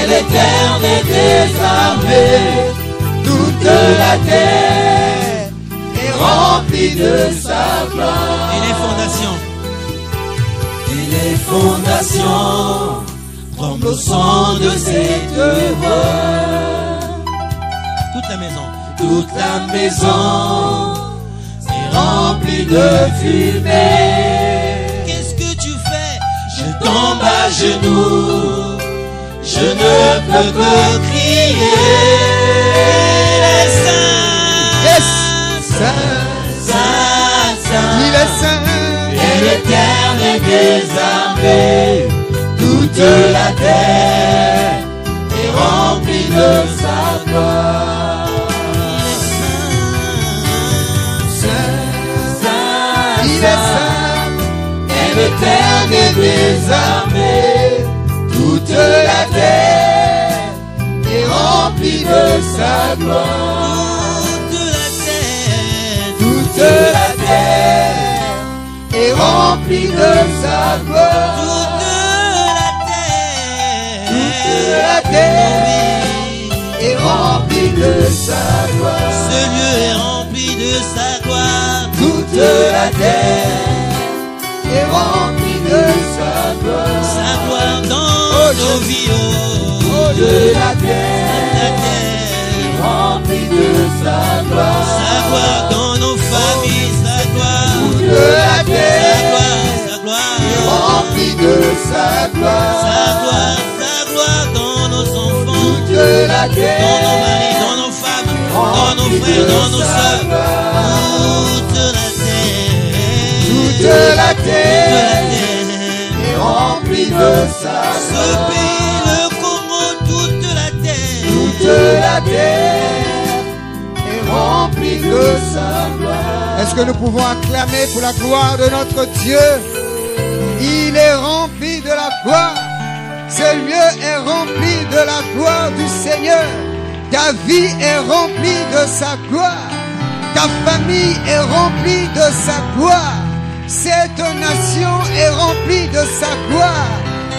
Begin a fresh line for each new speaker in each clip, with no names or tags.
est l'Éternel des armées. Toute la terre est remplie de sa gloire.
Et les fondations.
Et les fondations tremblent au son de cette voix.
Toute la maison.
Toute la maison est remplie de fumée.
Qu'est-ce que tu fais?
Je tombe à genoux, je ne peux que crier.
Saint,
Saint, Saint,
il est saint.
et l'Éternel des armées. Toute la terre est remplie de sa gloire. Saint,
Il est saint.
et l'Éternel des armées. Toute la terre est remplie de sa gloire. Toute la terre est remplie de sa gloire. Toute la terre est remplie de sa gloire.
Ce lieu est rempli de sa gloire.
Toute la terre est remplie de sa gloire.
Sa gloire dans nos vies.
Toute la terre est remplie de sa gloire.
Sa gloire dans nos familles. Sa gloire.
Toute la terre
Sa gloire.
est remplie de sa gloire.
Sa gloire dans nos enfants.
Toute la
Dans
terre
nos maris, dans nos femmes, dans nos frères, dans nos sœurs. Toute la terre
est remplie de sa
Ce
gloire.
pays, le Congo, toute la terre.
Toute la terre est remplie de sa gloire.
Est-ce que nous pouvons acclamer pour la gloire de notre Dieu? Il est rempli de la gloire. Ce lieu est rempli de la gloire du Seigneur. Ta vie est remplie de sa gloire. Ta famille est remplie de sa gloire. Cette nation est remplie de sa gloire.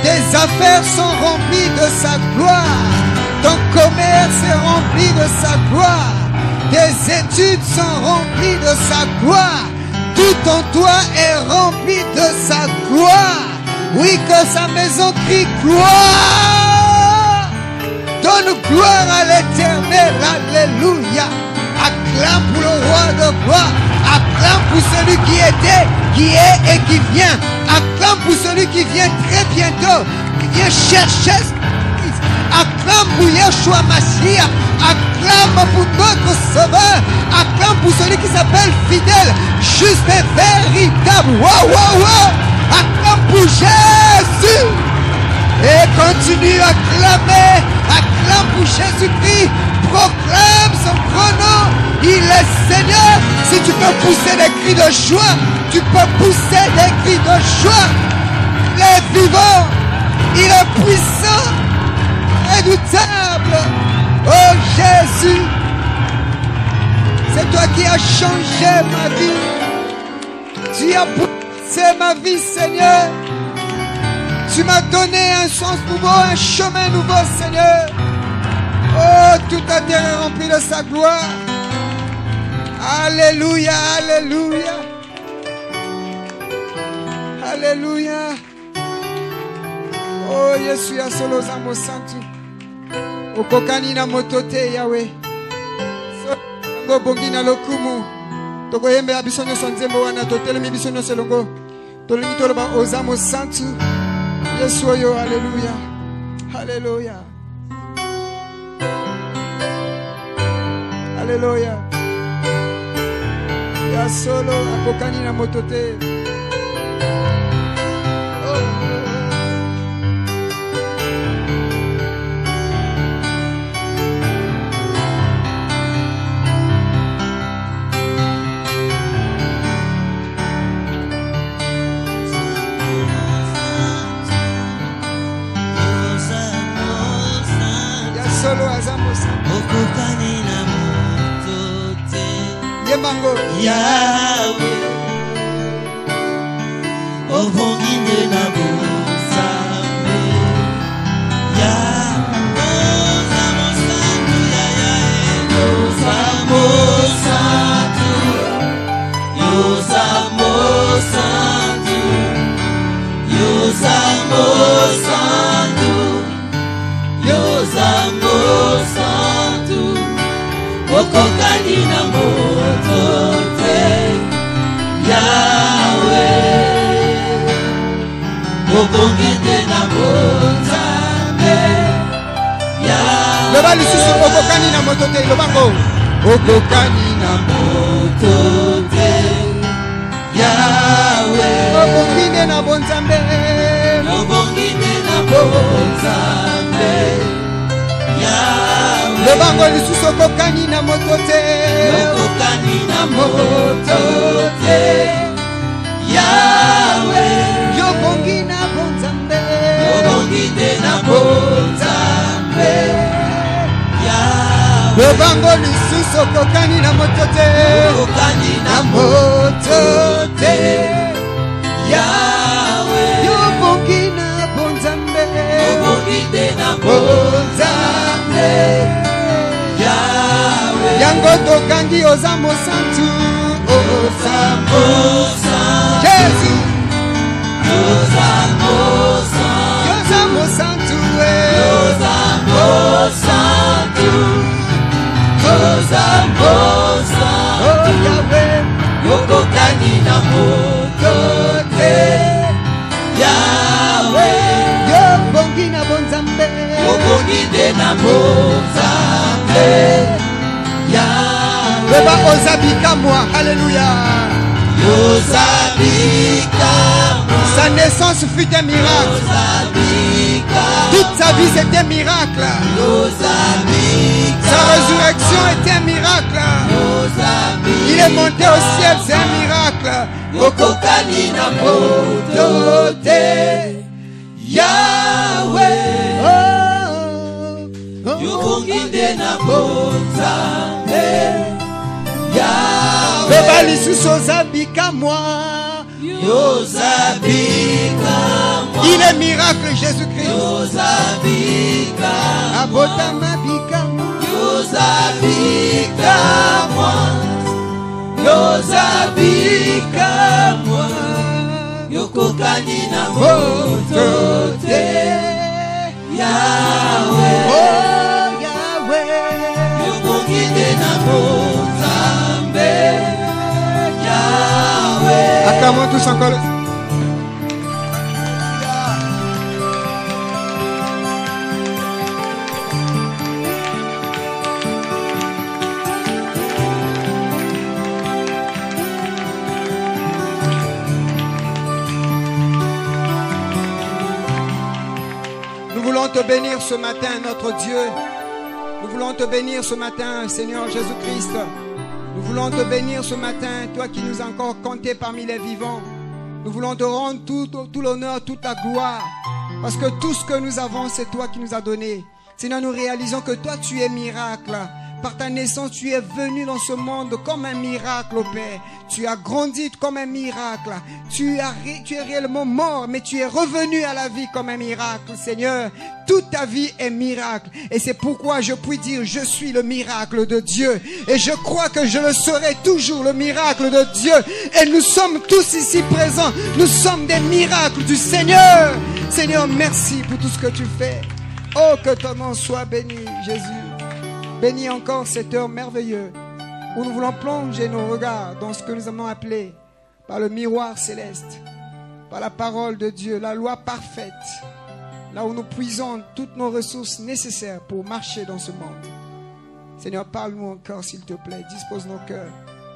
Tes affaires sont remplies de sa gloire. Ton commerce est rempli de sa gloire. Tes études sont remplies de sa gloire. Tout en toi est rempli de sa gloire. Oui, que sa maison crie gloire. Donne gloire à l'Éternel. Alléluia. Acclame pour le roi de gloire. Acclame pour celui qui était, qui est et qui vient. Acclame pour celui qui vient très bientôt. Qui vient chercher. Acclame pour Yeshua Mashiach. Acclame pour notre Sauveur. Acclame pour celui qui s'appelle fidèle, juste et véritable. Wow, wow, wow. Acclame pour Jésus. Et continue à clamer. Acclame pour Jésus-Christ. Proclame son pronom. Il est Seigneur. Si tu peux pousser des cris de joie, tu peux pousser des cris de joie. Il est vivant. Il est puissant. Redoutable. Oh Jésus. C'est toi qui as changé ma vie. Tu as poussé ma vie, Seigneur. Tu m'as donné un sens nouveau, un chemin nouveau, Seigneur. Oh, toute la terre est remplie de sa gloire. Alléluia, alléluia. Alléluia. Oh, Yesu ya solo za mosantu. Okokani na motote Yahweh. Ngo bongi na lokumu. Toko yembe abisonyo sonzembo wana totelemi bisonyo selongo. Tolingi toloba oza mosantu. Yesu oyo, alléluia. Alléluia. Alléluia. Ya solo akokani na motote. Solo azamosa.
Okokani na motote.
Yemango.
Yahweh. Obongine na bozambe. Yahweh. okokani na moto te Yahweh obongi te na bonzambe Yahweh
Loba lisusu okokani na moto te lobango okokani na
moto te Yahweh
obongi te na bonzambe
obongi te na bonzambe Yahweh
lobango lisusu okokani na moto te
okokani na moto te Yahweh
obongi na bonzambe
obongi te na bonzambe Yahweh
lobango lisusu okokani na moto te
okokani na
moto te
Yahweh
obongi na bonzambe
obongi te na
bonzambe
Yahweh
yango tokangi oza mosantu oza
mosantu
Jésus
oza mosantu
oza mosantu
oza mosantu oza mosantu
oh Yahweh
okokani na moto te Yahweh
obongi na bonzambe
obongi te na bonzambe Yahweh
Beba ozabika moi, alléluia. Sa naissance fut un miracle. Toute sa vie c'était un miracle. Sa résurrection était un miracle. Il est monté au ciel, c'est un miracle. Beba lisusu ozabika moi. Il est miracle Jésus-Christ. Abotama bika moi.
Yokokani na
moto te.
Yahweh,
oh Yahweh,
yokokide na bonzambe. Yahweh,
acclamons tous encore. Nous voulons te bénir ce matin, notre Dieu. Nous voulons te bénir ce matin, Seigneur Jésus-Christ. Nous voulons te bénir ce matin, toi qui nous as encore comptés parmi les vivants. Nous voulons te rendre tout l'honneur, toute la gloire. Parce que tout ce que nous avons, c'est toi qui nous as donné. Seigneur, nous réalisons que toi, tu es miracle. Par ta naissance, tu es venu dans ce monde comme un miracle, ô Père. Tu as grandi comme un miracle. Tu es réellement mort, mais tu es revenu à la vie comme un miracle, Seigneur. Toute ta vie est miracle. Et c'est pourquoi je puis dire, je suis le miracle de Dieu. Et je crois que je le serai toujours, le miracle de Dieu. Et nous sommes tous ici présents. Nous sommes des miracles du Seigneur. Seigneur, merci pour tout ce que tu fais. Oh, que ton nom soit béni, Jésus. Bénis encore cette heure merveilleuse où nous voulons plonger nos regards dans ce que nous avons appelé par le miroir céleste, par la parole de Dieu, la loi parfaite, là où nous puisons toutes nos ressources nécessaires pour marcher dans ce monde. Seigneur, parle-nous encore s'il te plaît, dispose nos cœurs.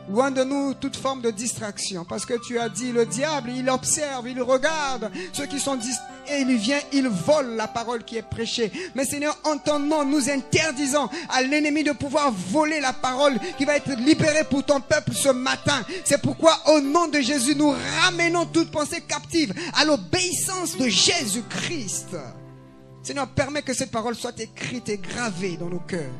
Loin de nous toute forme de distraction, parce que tu as dit, le diable, il observe, il regarde ceux qui sont distraits, et il vient, il vole la parole qui est prêchée. Mais Seigneur, en ton nom, nous interdisons à l'ennemi de pouvoir voler la parole qui va être libérée pour ton peuple ce matin. C'est pourquoi, au nom de Jésus, nous ramenons toute pensée captive à l'obéissance de Jésus-Christ. Seigneur, permets que cette parole soit écrite et gravée dans nos cœurs.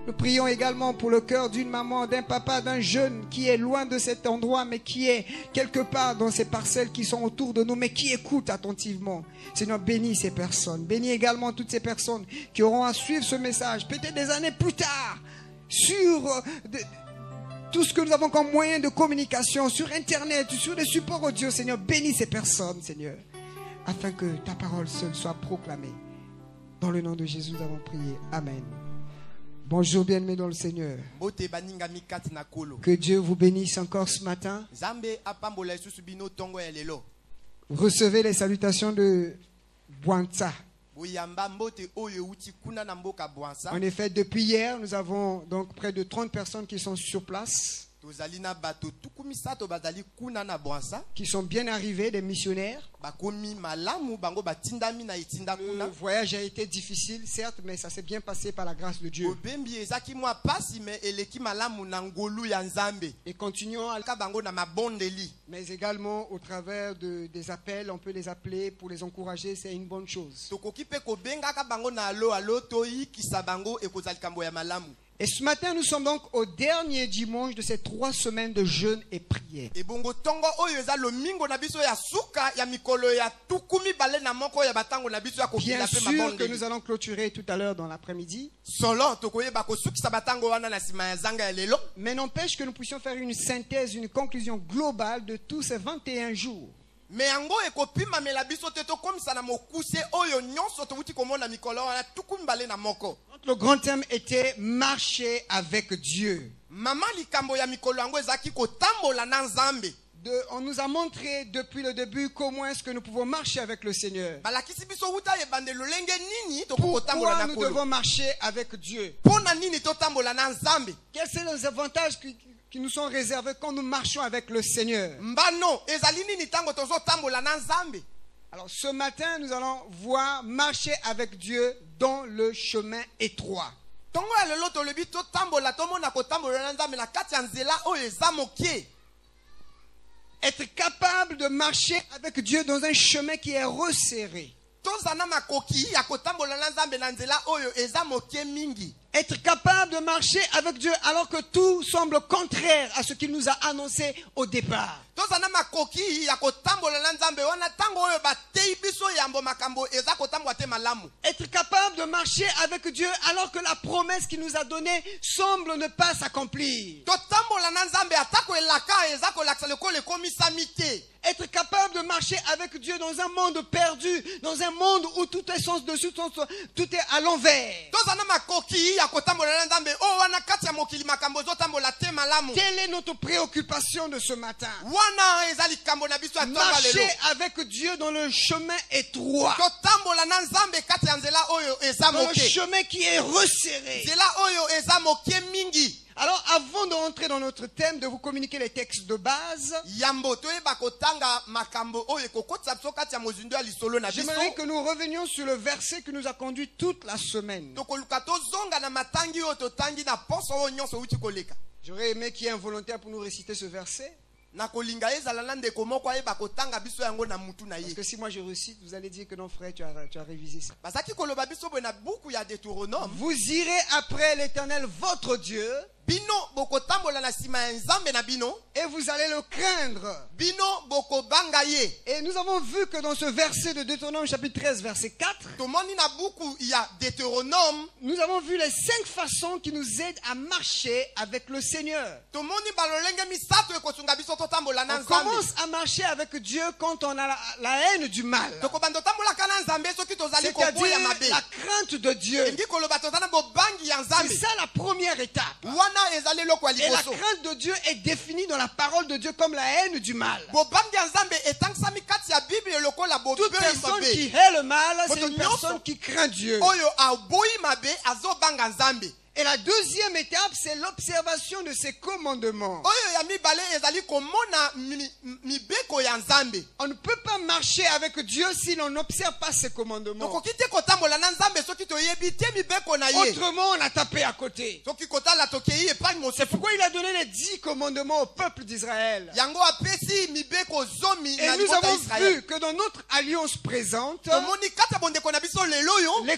Nous prions également pour le cœur d'une maman, d'un papa, d'un jeune qui est loin de cet endroit, mais qui est quelque part dans ces parcelles qui sont autour de nous, mais qui écoute attentivement. Seigneur, bénis ces personnes. Bénis également toutes ces personnes qui auront à suivre ce message, peut-être des années plus tard, sur tout ce que nous avons comme moyen de communication, sur Internet, sur des supports audio. Seigneur, bénis ces personnes, Seigneur, afin que ta parole seule soit proclamée. Dans le nom de Jésus, nous avons prié. Amen. Bonjour bien-aimés dans le Seigneur.
Mbote baninga mikati na kolo.
Que Dieu vous bénisse encore ce matin.
Zambe apambola isusu bino tongo ya lelo.
Recevez les salutations de Bwanza.
Buyamba mbote oyo uti kuna na mboka Bwanza.
En effet, depuis hier, nous avons donc près de 30 personnes qui sont sur place,
Tozali na bato tukumisato bazali kuna na Bwanza.
qui sont bien arrivés, des missionnaires.
Bakomi malamu bango batindami na itinda
Le
kuna.
voyage a été difficile, certes, mais ça s'est bien passé par la grâce de Dieu.
Obembi ezaki mwa pasi me eleki malamu na ngolu ya Nzambe.
Et continuons,
Ka bango na mabondeli.
mais également au travers des appels, on peut les appeler pour les encourager, c'est une bonne chose.
Tokoki pe kobenga ka bango na alo toyi kisa bango ekozali kambo ya malamu.
Et ce matin, nous sommes donc au dernier dimanche de ces 3 semaines de jeûne et prière.
Et bongo tongo oyo eza lomingo na biso ya suka ya mikolo ya tukumi bale na moko ya batango na biso ya
Bien
kokila pe
sûr que
mabondeli.
nous allons clôturer tout à l'heure dans l'après-midi,
Solo tokoyeba kosukisa batango wana na sima ya zanga ya lelo.
mais n'empêche que nous puissions faire une synthèse, une conclusion globale de tous ces 21 jours.
Me yango ekopima mela biso te tokomisa na mokuse oyo nyonso towuti komona mikolo wana tukumi bale na moko.
Le grand thème était marcher avec Dieu.
Mama likambo ya mikolo yango ezaki kotambola na Nzambe.
On nous a montré depuis le début comment est-ce que nous pouvons marcher avec le Seigneur.
Balakisi biso wuta yebande lolenge nini tokotambola
Pourquoi
na
nous
kolo.
devons marcher avec Dieu?
Pona nini totambola na Nzambe.
Quels sont les avantages qui nous sont réservés quand nous marchons avec le Seigneur?
Mbano ezali nini tango tozotambola na Nzambe.
Alors ce matin, nous allons voir marcher avec Dieu dans le chemin étroit.
Tongo ya lelo tolobi totambola tomona kotambola na Nzambe na kati ya nzela oyo eza mokie.
Être capable de marcher avec Dieu dans un chemin qui est resserré.
Tozana makoki ya kotambola na Nzambe na nzela oyo eza mokie mingi.
Être capable de marcher avec Dieu alors que tout semble contraire à ce qu'il nous a annoncé au départ.
Tozana makoki ya kotambola na Nzambe wana tango oyo batei biso yambo makambo eza kotambola te malamu.
Être capable de marcher avec Dieu alors que la promesse qu'il nous a donnée semble ne pas s'accomplir.
Totambola na Nzambe atako elaka eza kolakisa lekolo ekomisami te.
Être capable de marcher avec Dieu dans un monde perdu, dans un monde où tout est sens dessus, tout est à l'envers.
Tozana makoki ya kotambola na Nzambe o wana kati ya mokili makambo ezotambola te malamu.
Quelle est notre préoccupation de ce matin?
Wana eza likambo na biso ya tonga lelo.
Marcher avec Dieu dans le chemin étroit.
Totambola na Nzambe kati ya nzela oyo eza
Dans le
moke.
chemin qui est resserré.
Nzela oyo eza moke mingi.
Alors, avant de rentrer dans notre thème, de vous communiquer les textes de base,
Yambo toyeba kotanga makambo oyo ekokotisa biso kati ya mozindo ya lisolo na biso.
j'aimerais que nous revenions sur le verset qui nous a conduit toute la semaine.
Tokoluka tozonga na matangi oyo totangi na poso oyo nyonso uti koleka.
J'aurais aimé qu'il y ait un volontaire pour nous réciter ce verset.
Na kolinga ezala na ndeko moko ayeba kotanga biso yango na mutu na
Parce
ye.
que si moi je récite, vous allez dire que non frère, tu as révisé ça.
Bazaki koloba biso boye na buku ya Deutéronome.
Vous irez après l'Éternel votre Dieu
Bino bokotambola na sima ya Nzambe na bino.
et vous allez le craindre.
Bino bokobanga ye.
Et nous avons vu que dans ce verset de Deutéronome chapitre 13 verset 4,
Tomoni na buku ya Deutéronome.
nous avons vu les 5 façons qui nous aident à marcher avec le Seigneur.
Tomoni balolenge misato ekosunga biso totambola na
On
Nzambe.
commence à marcher avec Dieu quand on a la haine du mal.
Tokobanda tambolaka na Nzambe soki tozali koboya
C'est-à-dire
mabe.
la crainte de Dieu.
Elingi koloba tozana bobangi ya Nzambe.
C'est ça la première étape.
Wana ezali eloko ya
Et la
liboso.
crainte de Dieu est définie dans la parole de Dieu comme la haine du mal.
Bobangi ya Nzambe etangisami kati ya Bible lokola
Toute
boboyi
personne
mabe.
qui hait le mal, c'est
Votre
une personne qui craint Dieu.
Oyo aboyi mabe azobanga Nzambe.
Et la deuxième étape, c'est l'observation de ses commandements.
Oyo ya mibale ezali komona mibeko ya Nzambe.
On ne peut pas marcher avec Dieu si l'on n'observe pas ses commandements.
Tokoki te kotambola na Nzambe soki toyebi te mibeko na ye.
Autrement, on a tapé à côté.
Soki kotala tokei epai
C'est
mosusu.
pourquoi il a donné les 10 commandements au peuple d'Israël.
Yango apesi mibeko zomi
Et
na
nous
libota
avons
Israël.
vu que dans notre alliance présente,
Tomoni kati ya bondeko na biso lelo yo.
le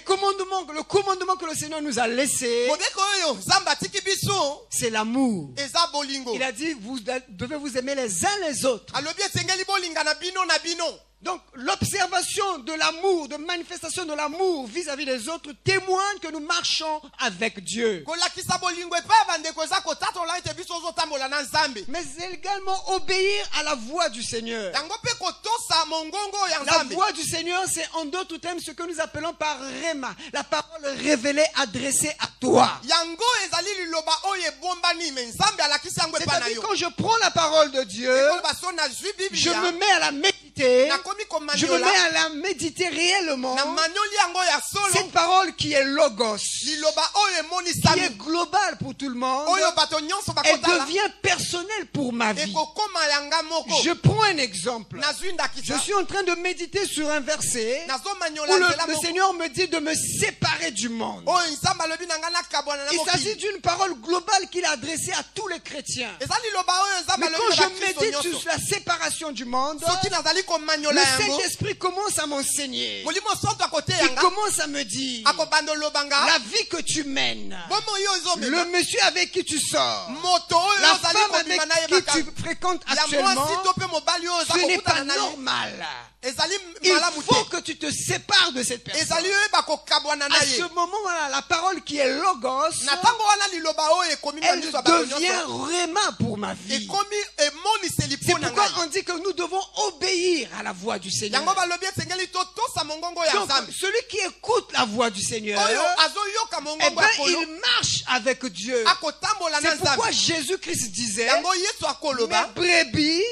commandement que le Seigneur nous a laissé,
Mobeko oyo Nzambe atiki biso
c'est l'amour.
eza bolingo.
Il a dit, vous devez vous aimer les uns les autres.
Alobi esengeli bolinga na bino na bino.
Donc, l'observation de l'amour, de manifestation de l'amour vis-à-vis des autres témoigne que nous marchons avec Dieu.
kolakisa bolingo epai ya bandeko eza kotatola ete biso ozotambola na nzambe.
Mais également obéir à la voix du Seigneur.
yango mpe kotosa mongongo ya
La
nzambe.
voix du Seigneur, c'est en d'autres termes ce que nous appelons par Réma, la parole révélée adressée à toi.
yango ezali liloba oyo ebombani me nzambe alakisi yango epai na
C'est-à-dire
yo.
quand je prends la parole de Dieu,
ekoloba so nazwi
je
biblia
me mets à la méditer,
nakomi
je me mets
komaniola
à la méditer réellement.
na manioli yango ya solo.
Cette parole qui est logos,
liloba oyo
qui est
emonisami
globale pour tout le monde,
oyo bato nyonso
elle
bakotala
devient personnelle pour ma vie.
ekokoma yanga moko.
Je prends un exemple.
nazwi
Je
ndakisa
suis en train de méditer sur un verset où
nazomaniola nzela
le
moko
Seigneur me dit de me séparer du monde.
oyo nzambe alobi na ngai nakabwana na
Il s'agit
mokili.
d'une parole globale qu'il a adressée à tous les chrétiens.
eza liloba oyo nzambe
Mais
alobi
quand
na
je
bakristo
médite
nyonso.
sur la séparation du monde,
soki nazali
le
komaniola yango
Saint-Esprit commence à m'enseigner.
molimo santo
Il
akoteyanga
commence à me dire,
akobanda olobanga
la vie que tu mènes,
bomo oyo
le
ozomema
monsieur avec qui tu sors,
moto oyo
la
ozali
femme
kobima na ye
avec qui
makambo
tu fréquentes
ya
actuellement,
mwasi to mpe mobali oyo oza
ce n'est pas
kokutana na ye
normal.
ezali
Il
malamu
faut
te
que tu te sépares de cette personne.
ezali oyeba kokabwana na
À
ye
ce moment-là, la parole qui est logos,
na ntango wana liloba oyo ekomi na
elle
miso ya bato
devient
nyonso
vraiment pour ma vie.
ekomi emoniseli
C'est
mpo na
pourquoi
ngai
on dit que nous devons obéir à la voix du Seigneur.
yango balobi esengeli totosa mongongo ya
Donc,
nzambe
celui qui écoute la voix du Seigneur,
oyo azoyoka
eh
mongongo
ben,
ya kolo
il marche avec Dieu.
akotambola na
C'est pourquoi
nzambe
Jésus-Christ disait,
yango yesu
mes
akoloba
brebis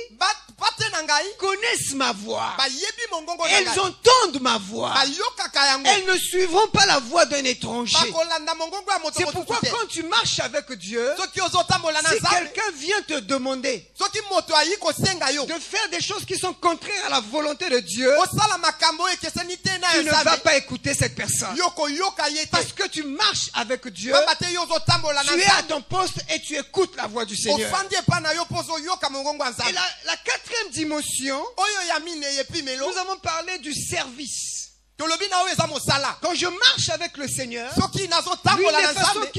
bate na ngai
connaissent ma voix.
bayebi mongongo na
Elles
ngai
entendent ma voix.
bayokaka yango
Elles ne suivront pas la voix d'un étranger.
bakolanda mongongo ya moto
C'est
mosusu
pourquoi
te
quand tu marches avec Dieu,
soki ozotambola na
si
nzambe
quelqu'un vient te demander
soki moto ayi kosenga yo
de faire des choses qui sont contraires à la volonté de Dieu,
osala makambo oyo ekeseni te na
tu
ya
ne vas
nzambe
pas écouter cette personne.
yo koyoka ye te
Parce que tu marches avec Dieu,
pamba te yo ozotambola na
tu es à
nzambe
ton poste et tu écoutes la voix du Seigneur.
ofandi epai na yo mpo ozoyoka mongongo ya
Et
nzambe
la quatrième dimension,
oyo ya minei epimelo
nous avons parlé du service.
tolobi na oyo eza mosala
Quand je marche avec le Seigneur,
soki
l'une
nazotambola na
des façons
nzambe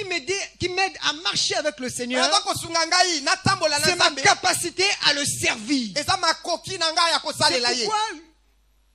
qui m'aide à marcher avec le Seigneur,
oza kosunga ngai natambola na
c'est ma
nzambe
capacité à le servir.
eza makoki na ngai ya
C'est
kosalela ye
pourquoi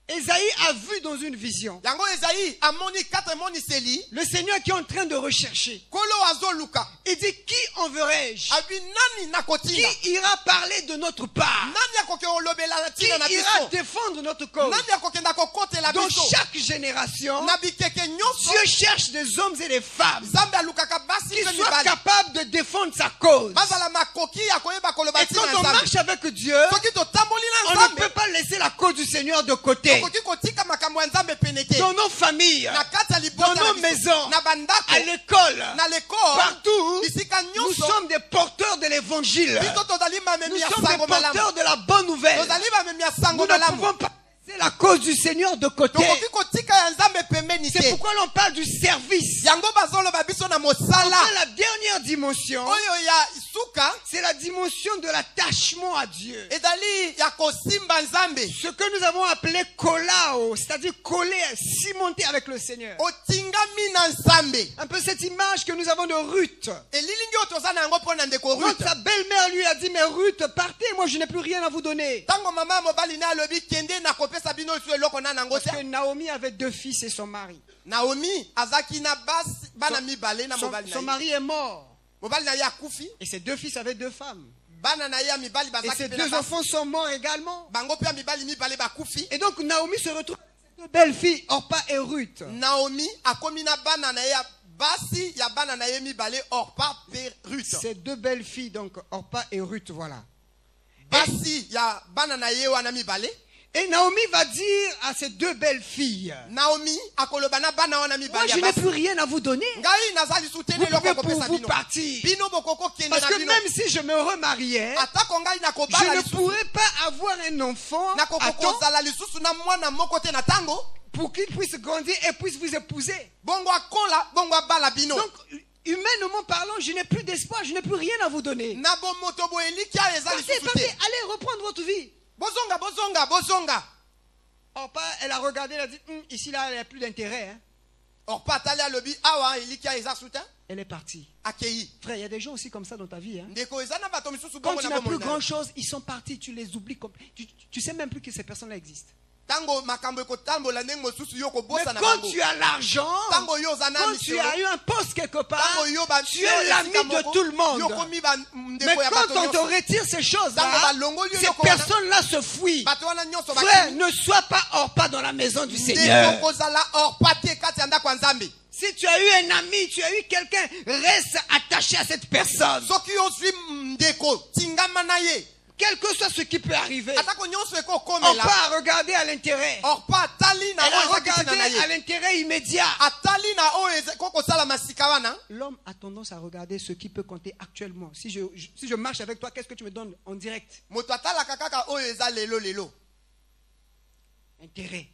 Ésaïe a vu dans une vision
yango ezai amoni katre emoniseli
le Seigneur qui est en train de rechercher.
kolo azoluka
Il dit, qui enverrai-je?
abi nani nakotinda
Qui ira parler de notre part?
nani akoki olobela na
Qui
ntina na
ira
biso
défendre notre cause?
nani akokenda kokotela
Dans
biso
chaque génération,
na bikeke nyonso
Dieu cherche des hommes et des femmes
nzambe alukaka basi
qui
mpe
soient
mibali
capables de défendre sa cause.
bazala makoki ya koyeba koloba
Et
ntina
quand
ya
on
nzambe
marche avec Dieu,
soki totamboli
on
na
ne
nzambe
peut pas laisser la cause du Seigneur de côté.
tokoki kotika makambo ya nzambe pene te
Dans nos familles,
na kati ya libota
dans
na
nos
biso
maisons,
na bandako
à l'école,
na lekor
partout,
bisika
nous
nyonso
sommes des porteurs de l'évangile.
biso tozali
Nous
bamemi ya
sommes des
sango malamu
porteurs de la bonne nouvelle.
tozali bamemi ya
Nous
sango
ne
malamu
pouvons pas laisser la cause du Seigneur de côté.
tokoki kotika ya nzambe pembeni
C'est
te
pourquoi l'on parle du service.
yango bazoloba biso na mosala
Enfin, la dernière dimension,
oyo ya suka
c'est la dimension de l'attachement à Dieu.
ezali ya kosimba nzambe
Ce que nous avons appelé kolao, c'est-à-dire coller, cimenter avec le Seigneur.
otingami na nzambe
Un peu cette image que nous avons de Ruth.
elilingi oyo toza na yango mpo na ndeko
Quand
Ruth
sa belle-mère lui a dit, mais Ruth, partez, moi je n'ai plus rien à vous donner.
ntango mama ya mobali na alobi kende na kopesa bino lisusu eloko na nango
Parce
te
que Naomi avait 2 fils et son mari.
naomi azaki na basi bana mibale na mobali na
Son
ye
mari est mort.
mobali na ye akufi
Et ses 2 fils avaient 2 femmes.
bana na ye ya mibali
Et
bazaki
ses
mpe na
2
basi
enfants sont morts également.
bango mpe ya mibali mibale bakufi
Et donc Naomi se retrouve avec ses 2 belles filles, Orpa et Ruth.
naomi akomi na bana na ye ya basi ya bana na ye mibale orpa mpe Ruth
Ces 2 belles filles, donc Orpa et Ruth, voilà.
basi ya bana na ye wana mibale
Et Naomi va dire à ces 2 belles filles,
naomi akoloba na bana wana
moi
mibale
je
ya
n'ai
basi
plus rien à vous donner.
ngai naza lisu te
Vous
na eloko
pouvez pour
kopesa
vous
bino
partir.
bino bokoko kende
Parce
na
que
bino
même si je me remariais,
atako ngai
je
nakobala
ne
lisusu
pourrais pas avoir un enfant
nakoko
à temps
kozala lisusu na mwana moko te na tango
pour qu'il puisse grandir et puisse vous épouser.
bongo akola bongo abala bino
Donc, humainement parlant, je n'ai plus d'espoir, je n'ai plus rien à vous donner.
na bomoto boye likia eza
Partez,
lisusu
partez,
te
allez reprendre votre vie.
bozonga bozonga bozonga
Orpa, elle a regardé, elle a dit, ici là, il n'y a plus d'intérêt. Hein.
orpa atali alobi awa elikia eza suta
Elle est partie.
akei
Frère, il y a des gens aussi comme ça dans ta vie. Hein.
ndeko eza na bato misusu
Quand
bongo
tu
na
n'as plus
bomoi
grand chose, ils sont partis, tu les oublies. Tu sais même plus que ces personnes-là existent.
tango makambo ekotambola ndenge mosusu yo
Mais
kobosa na
quand
bango
tu as l'argent,
tango yo oza na
quand tu as eu un poste quelque part,
tango yo ba
tu es l'ami de tout le monde.
yo komi ba
Mais
ndeko ya
quand
bato
on te
nyonso
retire ces choses-là,
tango balongoli yo
ces
yoko wana
personnes-là se fuient.
bato wana nyonso
Frère,
bakimi
ne sois pas hors pas dans la maison du
ndeko
Seigneur.
kozala hors pate kati ya ndako ya Nzambe.
Si tu as eu un ami, tu as eu quelqu'un, reste attaché à cette personne.
soki ozwi ndeko tingama na ye
Quel que soit ce qui peut arriver,
atako nyonso
on
ekokomela
peut regarder à l'intérêt.
hors pas atali na
Elle a
oyo eza kitina
regardé
na
à
ye
l'intérêt immédiat.
atali na oyo kokosala masika wana.
L'homme a tendance à regarder ce qui peut compter actuellement. Si je marche avec toi, qu'est-ce que tu me donnes en direct?
moto atalaka kaka oyo eza lelo
Intérêt.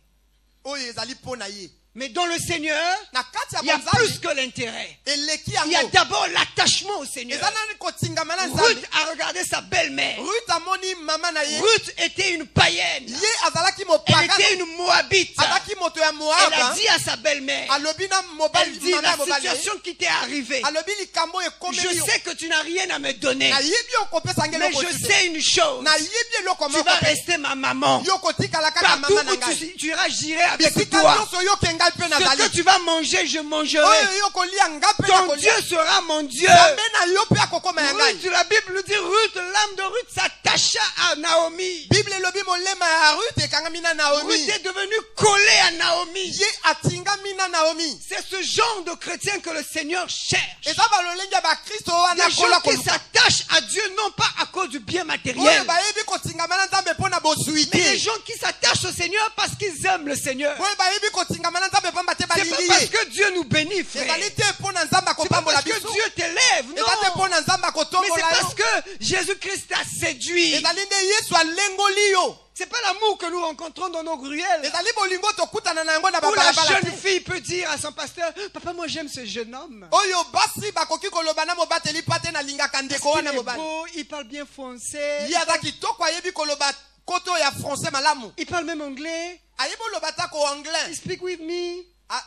oyo ezali mpo na ye.
Mais dans le Seigneur,
Na kati ya
il y a
Nzambe
plus que l'intérêt.
eleki
Il y a
yango
d'abord l'attachement au Seigneur.
eza nani kotingama na
Ruth
Nzambe.
a regardé sa belle-mère.
Ruth amoni mama na ye
Ruth était une païenne.
ye azalaki
Elle
mopagano
était une moabite.
azalaki moto ya
Elle a
Moab
dit à sa belle-mère,
alobi na
elle
mobali
dit,
mama
la
ya mobali
situation qui t'est arrivée,
alobi likambo
je
ekomeli yo
sais que tu n'as rien à me donner,
nayebi okopesa nge
mais
eloko
je
ti te.
sais une chose,
nayebi eloko
tu
moko
vas
te.
rester ma maman.
yo kotikala kaka
Partout
mama na
où
ngai
tu iras, j'irai avec
bisika
toi.
nyonso yo ke ngai mpe
Ce que
nazali
tu vas manger, je mangerai.
oyo yo kolia nga mpe
Ton
nakolia
Dieu sera mon Dieu.
nzambe na yo mpe akokoma ya ngai.
Ruth, la Bible dit, Ruth, l'âme de Ruth s'attacha à Naomi.
bible elobi molema ya Ruth ekangami na Naomi
Ruth est devenue collée à Naomi.
ye atingami na Naomi.
C'est ce genre de chrétien que le Seigneur cherche.
eza balolenge ya bakristo wana
Des gens
kola
qui
koluka
s'attachent à Dieu non pas à cause du bien
oyo
matériel,
bayebi kotingama na nzambe mpo na bozwi
mais des
te
gens qui s'attachent au Seigneur parce qu'ils aiment le Seigneur.
oyo bayebi kotingama na nzambe pamba te
C'est pas
balingi
parce
ye
que Dieu nous bénit, frère.
ezali te mpo na nzambe
C'est pas
akopambola
parce que
biso
Dieu t'élève,
eza te mpo
non.
na nzambe
Mais c'est
akotombola
parce
yo
que Jésus-Christ t'a séduit.
ezali nde yesu alengoli yo
C'est pas l'amour que nous rencontrons dans nos gruelles.
ezali bolingo tokutana na yango na
Où la
babalabala
jeune
te
fille peut dire à son pasteur, papa, moi j'aime ce jeune homme.
oyo basi bakoki koloba na mobateli mpa te nalingaka ndeko
Il
wana
est
mobali
beau, il parle bien français.
ye aza kitoko ayebi koloba koto ya français malamu
Il parle même anglais.
ayebi oloba ta ko
He
anglais
speak with me.
Ah,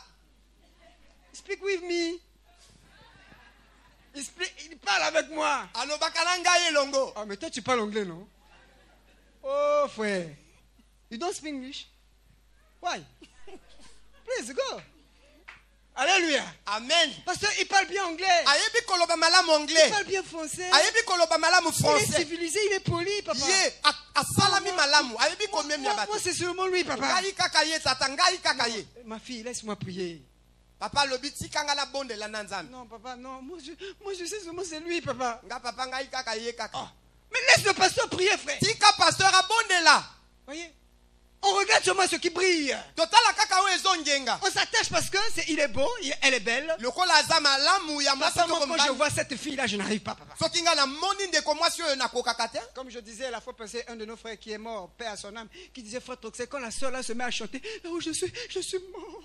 Speak with me. Il parle avec moi.
alobaka na ngai elongo
Ah, mais toi, tu parles anglais, non? Oh, frère. You don't speak English? Why? Please, go. Alléluia.
amen
Parce qu'il parle bien anglais.
ayebi koloba malamu
Il
anglais
parle bien français.
ayebi koloba malamu
Il est
français
civilisé, il est poli, papa.
ye asalami malamu ayebi komemia
Moi,
bato
c'est seulement lui, papa.
ngai kaka ye tata ngai kaka ye
Ma fille, laisse-moi prier.
papa alobi tikanga na bondela na nzambe
Non, papa, non. Moi, je sais seulement c'est lui, papa.
nga papa ngai kaka ye kaka
Mais laisse le pasteur prier, frère.
tika pasteur abondela
Voyez? On regarde seulement ce qui brille.
totala kaka oyo ezongenga
On s'attache parce que il est beau, elle est belle.
lokola aza malamu ya mwasi
Papa,
to
moi, quand je
mobali
vois cette fille-là, je n'arrive pas, papa.
soki nga namoni ndeko mwasi oyo nakokaka te
Comme je disais la fois passée, un de nos frères qui est mort, paix à son âme, qui disait, frère Troxé, quand la soeur là se met à chanter, là où je suis mort.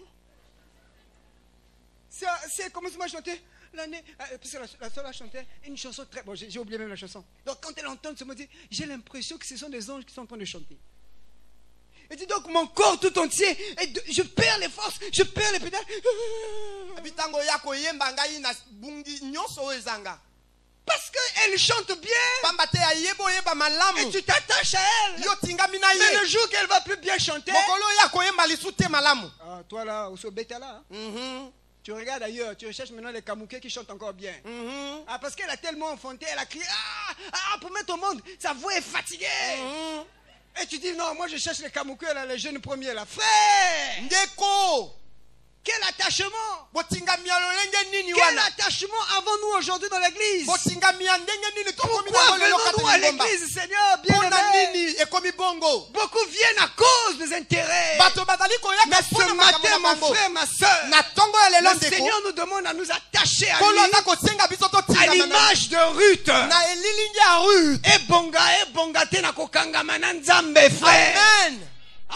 C'est comment ça m'a chanté l'année, parce que la soeur a chanté une chanson très, bon, j'ai oublié même la chanson. Donc quand elle entend ce mot, dit, j'ai l'impression que ce sont des anges qui sont en train de chanter. Elle dit donc mon corps tout entier, je perds les forces, je perds les pédales.
ebi ntango ya koyemba ngai na bungi nyonso oyo ezanga
Parce qu'elle chante bien
pamba te ayeba oyeba
et
malamu
tu t'attaches à elle.
yo tingami na
Mais le
ye
jour qu'elle va plus bien chanter,
mokolo oyo ya koyemba lisu te malamu
ah, toi là, au Sobeta là,
Mhm,
tu regardes ailleurs, tu recherches maintenant les Kamouké qui chantent encore bien.
mhm,
Ah, parce qu'elle a tellement enfanté, elle a crié, pour mettre au monde, sa voix est fatiguée.
mhm.
Et tu dis, non, moi je cherche les Kamouké, là, les jeunes premiers là. Frère,
ndeko
quel attachement!
botingami ya lolenge nini
Quel
wana
attachement avons-nous aujourd'hui dans l'église?
botingami ya ndenge nini tokomi
Pourquoi
nango lelo
venons-nous à
kati libomba
l'église, Seigneur, bien
mpona
aimé?
nini ekomi bongo
Beaucoup viennent à cause des intérêts.
bato bazali koyaka
Mais
mpona
ce
makambo
matin,
na
mon
bango
frère, ma soeur,
na ntongo ya lelo
le
ndeko
Seigneur nous demande à nous attacher à
nkolo
lui
aza kosenga biso
à
totingama na
l'image de Ruth.
na elilingi ya Ruth
Ebonga te na kokangama na Nzambe, frère.
amen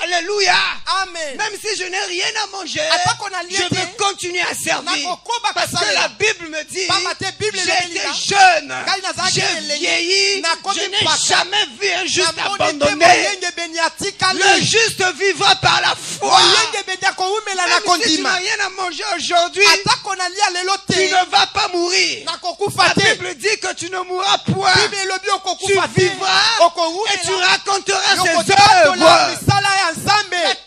Alléluia.
amen
Même si je n'ai rien à manger,
Atako na lié
je
te.
veux continuer à servir.
Nakokoba
Parce que
kosalela.
la Bible me dit,
Pamba te Bible
j'ai
elobeli
été
nga.
jeune,
Ngai nazalaki
j'ai
elenge.
vieilli,
Nakomi
je n'ai
paka.
jamais vu un juste
namoni te
abandonné.
moyenge ebeni atikali
Le juste vivra par la foi.
moyenge ebeni akowumela na
Même si tu
kondima
n'as rien à manger aujourd'hui,
atako nalia lelo
tu
te
ne vas pas mourir.
nakokufa
La
te
Bible dit que tu ne mourras point.
bible elobi
Tu
okokufa te
vivras et tu
okowumela
raconteras ses
yokotatola
œuvres.
misala ya nzambe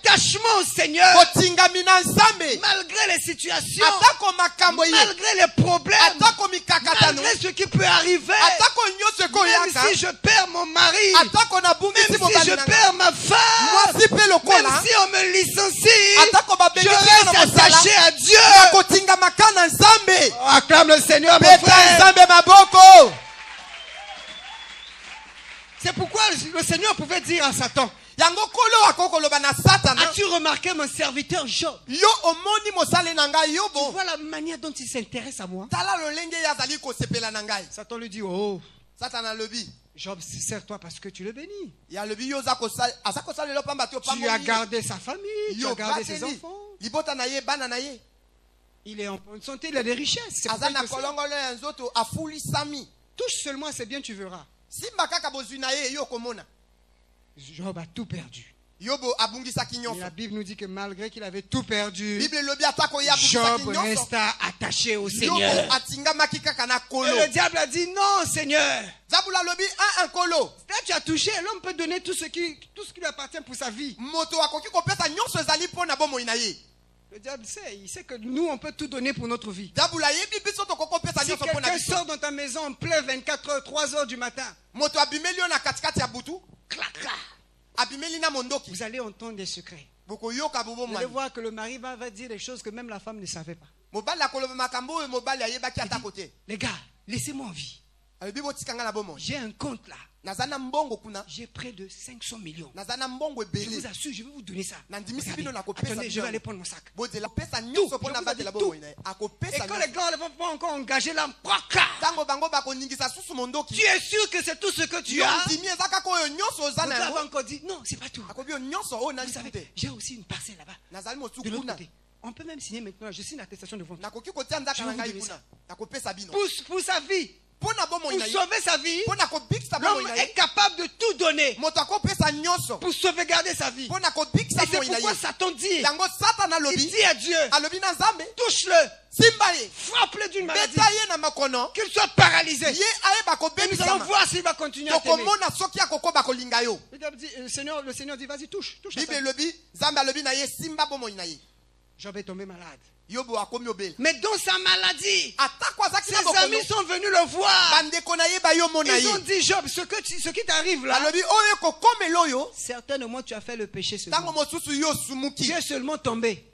Seigneur,
kotingami na nzambe
malgré les situations,
atako makambo ye
malgré les problèmes,
atako mikakatano
malgré ce qui peut arriver,
atako nyonso
même
ekoyaka
si je perds mon mari,
atako nabungisi
même si
mobali
je
na
perds ma femme,
mwasi mpe
même
lokola
si on me licencie,
atako
je
babengisi
reste
na mosala
attaché à Dieu.
nakotingamaka na nzambe
Acclame le Seigneur, mon
beta
frère.
nzambe maboko.
C'est pourquoi le Seigneur pouvait dire à Satan,
yango kolo akokoloba na satana
as-tu remarqué mon serviteur Job?
yo omoni mosale na ngai
Tu
yobo
vois la manière dont il s'intéresse à moi.
tala lolenge ye azali kosepela na ngai
Satan lui dit, oh,
satana alobi
Job, sers-toi parce que tu le bénis.
ya alobi yo aza kosalela pamba te
Tu as
opamoli
gardé sa famille, tu
yo
as gardé ses
bateli
enfants.
libota na ye bana na ye
Il est en bonne santé, il a des richesses. C'est pour
aza
ça
na
que ça.
kolongolo ya nzoto afulisami
Touche seulement, c'est bien, tu verras.
simba kaka bozwi na ye yo komona
Job a tout perdu.
yobo abungisaki
Et
nyonso
la Bible nous dit que malgré qu'il avait tout perdu,
bible elobi atako ye abungisaki
Job
nyonso
resta attaché au
yobo
Seigneur.
atingamaki kaka na
Et
kolo
le diable a dit, non, Seigneur.
zabula alobi un kolo
Là, tu as touché, l'homme peut donner tout ce qui lui appartient pour sa vie.
moto akoki kopesa nyonso ezali mpo na bomoi na ye
Le diable sait, il sait que nous, on peut tout donner pour notre vie.
zabula yebi biso tokoki kopesa
Si
nyonso mpo na
quelqu'un
biso
sort dans ta maison en plein 24 heures, 3 heures du matin,
moto abimeli yo na katikati ya butu
clac, clac,
abimeli na mondoki
vous allez entendre des secrets.
bokoyoka
Vous allez
bobomani
voir que le mari va dire des choses que même la femme ne savait pas.
mobali akoloba makambo oyo mobali ayebaki ata kote
Les gars, laissez-moi en vie.
alobi botikanga na bomoi
J'ai un compte là.
naza na mbongo kuna
J'ai près de 500 millions.
naza na mbongo
Je
ebele
vous assure, je vais vous donner ça.
nandimisi
Regardez,
bino nakopesa
attendez, je vais aller prendre mon sac.
bozela kopesa nyonso mpo
je
na
vous
batela
avais
bomoi
tout.
na ye
Et
akopesa
quand les
nyonso
gars ne vont pas encore engager la croca,
ntango bango bakoningisa susu mondoki
tu es sûr que c'est tout ce que tu
yo
as?
ndimi eza kaka oyo nyonso oza
Le
na
gars
yango
va encore dire, non, c'est pas tout.
akobi yo nyonso oyo
Vous
nandisi
savez,
te
j'ai aussi une parcelle là-bas.
nazali
De
mosuku
l'autre
kuna
côté. On peut même signer maintenant. Je signe l'attestation de vente.
nakoki kotia nzaka
Je
na
vais vous
ngai
donner
kuna
ça.
nakopesa bino
Pour sa vie,
mpo na bomoi
pour
na ye
sauver sa vie,
mpo na kobikisa bomoi
l'homme
na
est
ye
capable de tout donner
moto akopesa nyonso
pour sauvegarder sa vie.
mpo na kobikisa
Et c'est
bomoi na
pourquoi
ye
Satan dit,
yango satana
il
alobi
dit à Dieu,
alobi na nzambe
touche-le,
simba ye
frappe-le d'une maladie,
beta ye na makono
qu'il soit paralysé.
ye ayeba
Et nous allons
kobebisama
voir s'il va continuer à t'aimer.
tokomona soki akokoba kolinga yo
Le diable dit, le Seigneur dit, vas-y, touche à
bible
ça.
elobi nzambe alobi na ye simba bomoi na ye
Job est tombé malade.
yobo akomi obele
Mais dans sa maladie,
atako azaki na
ses
bokono
amis sont venus le voir.
bandeko na ye bayomona
Ils ont
ye
dit, Job, ce qui t'arrive là,
alobi oyo ekokomela oyo
certainement tu as fait le péché
ntango
seulement.
mosusu yo osumuki
Tu es seulement tombé.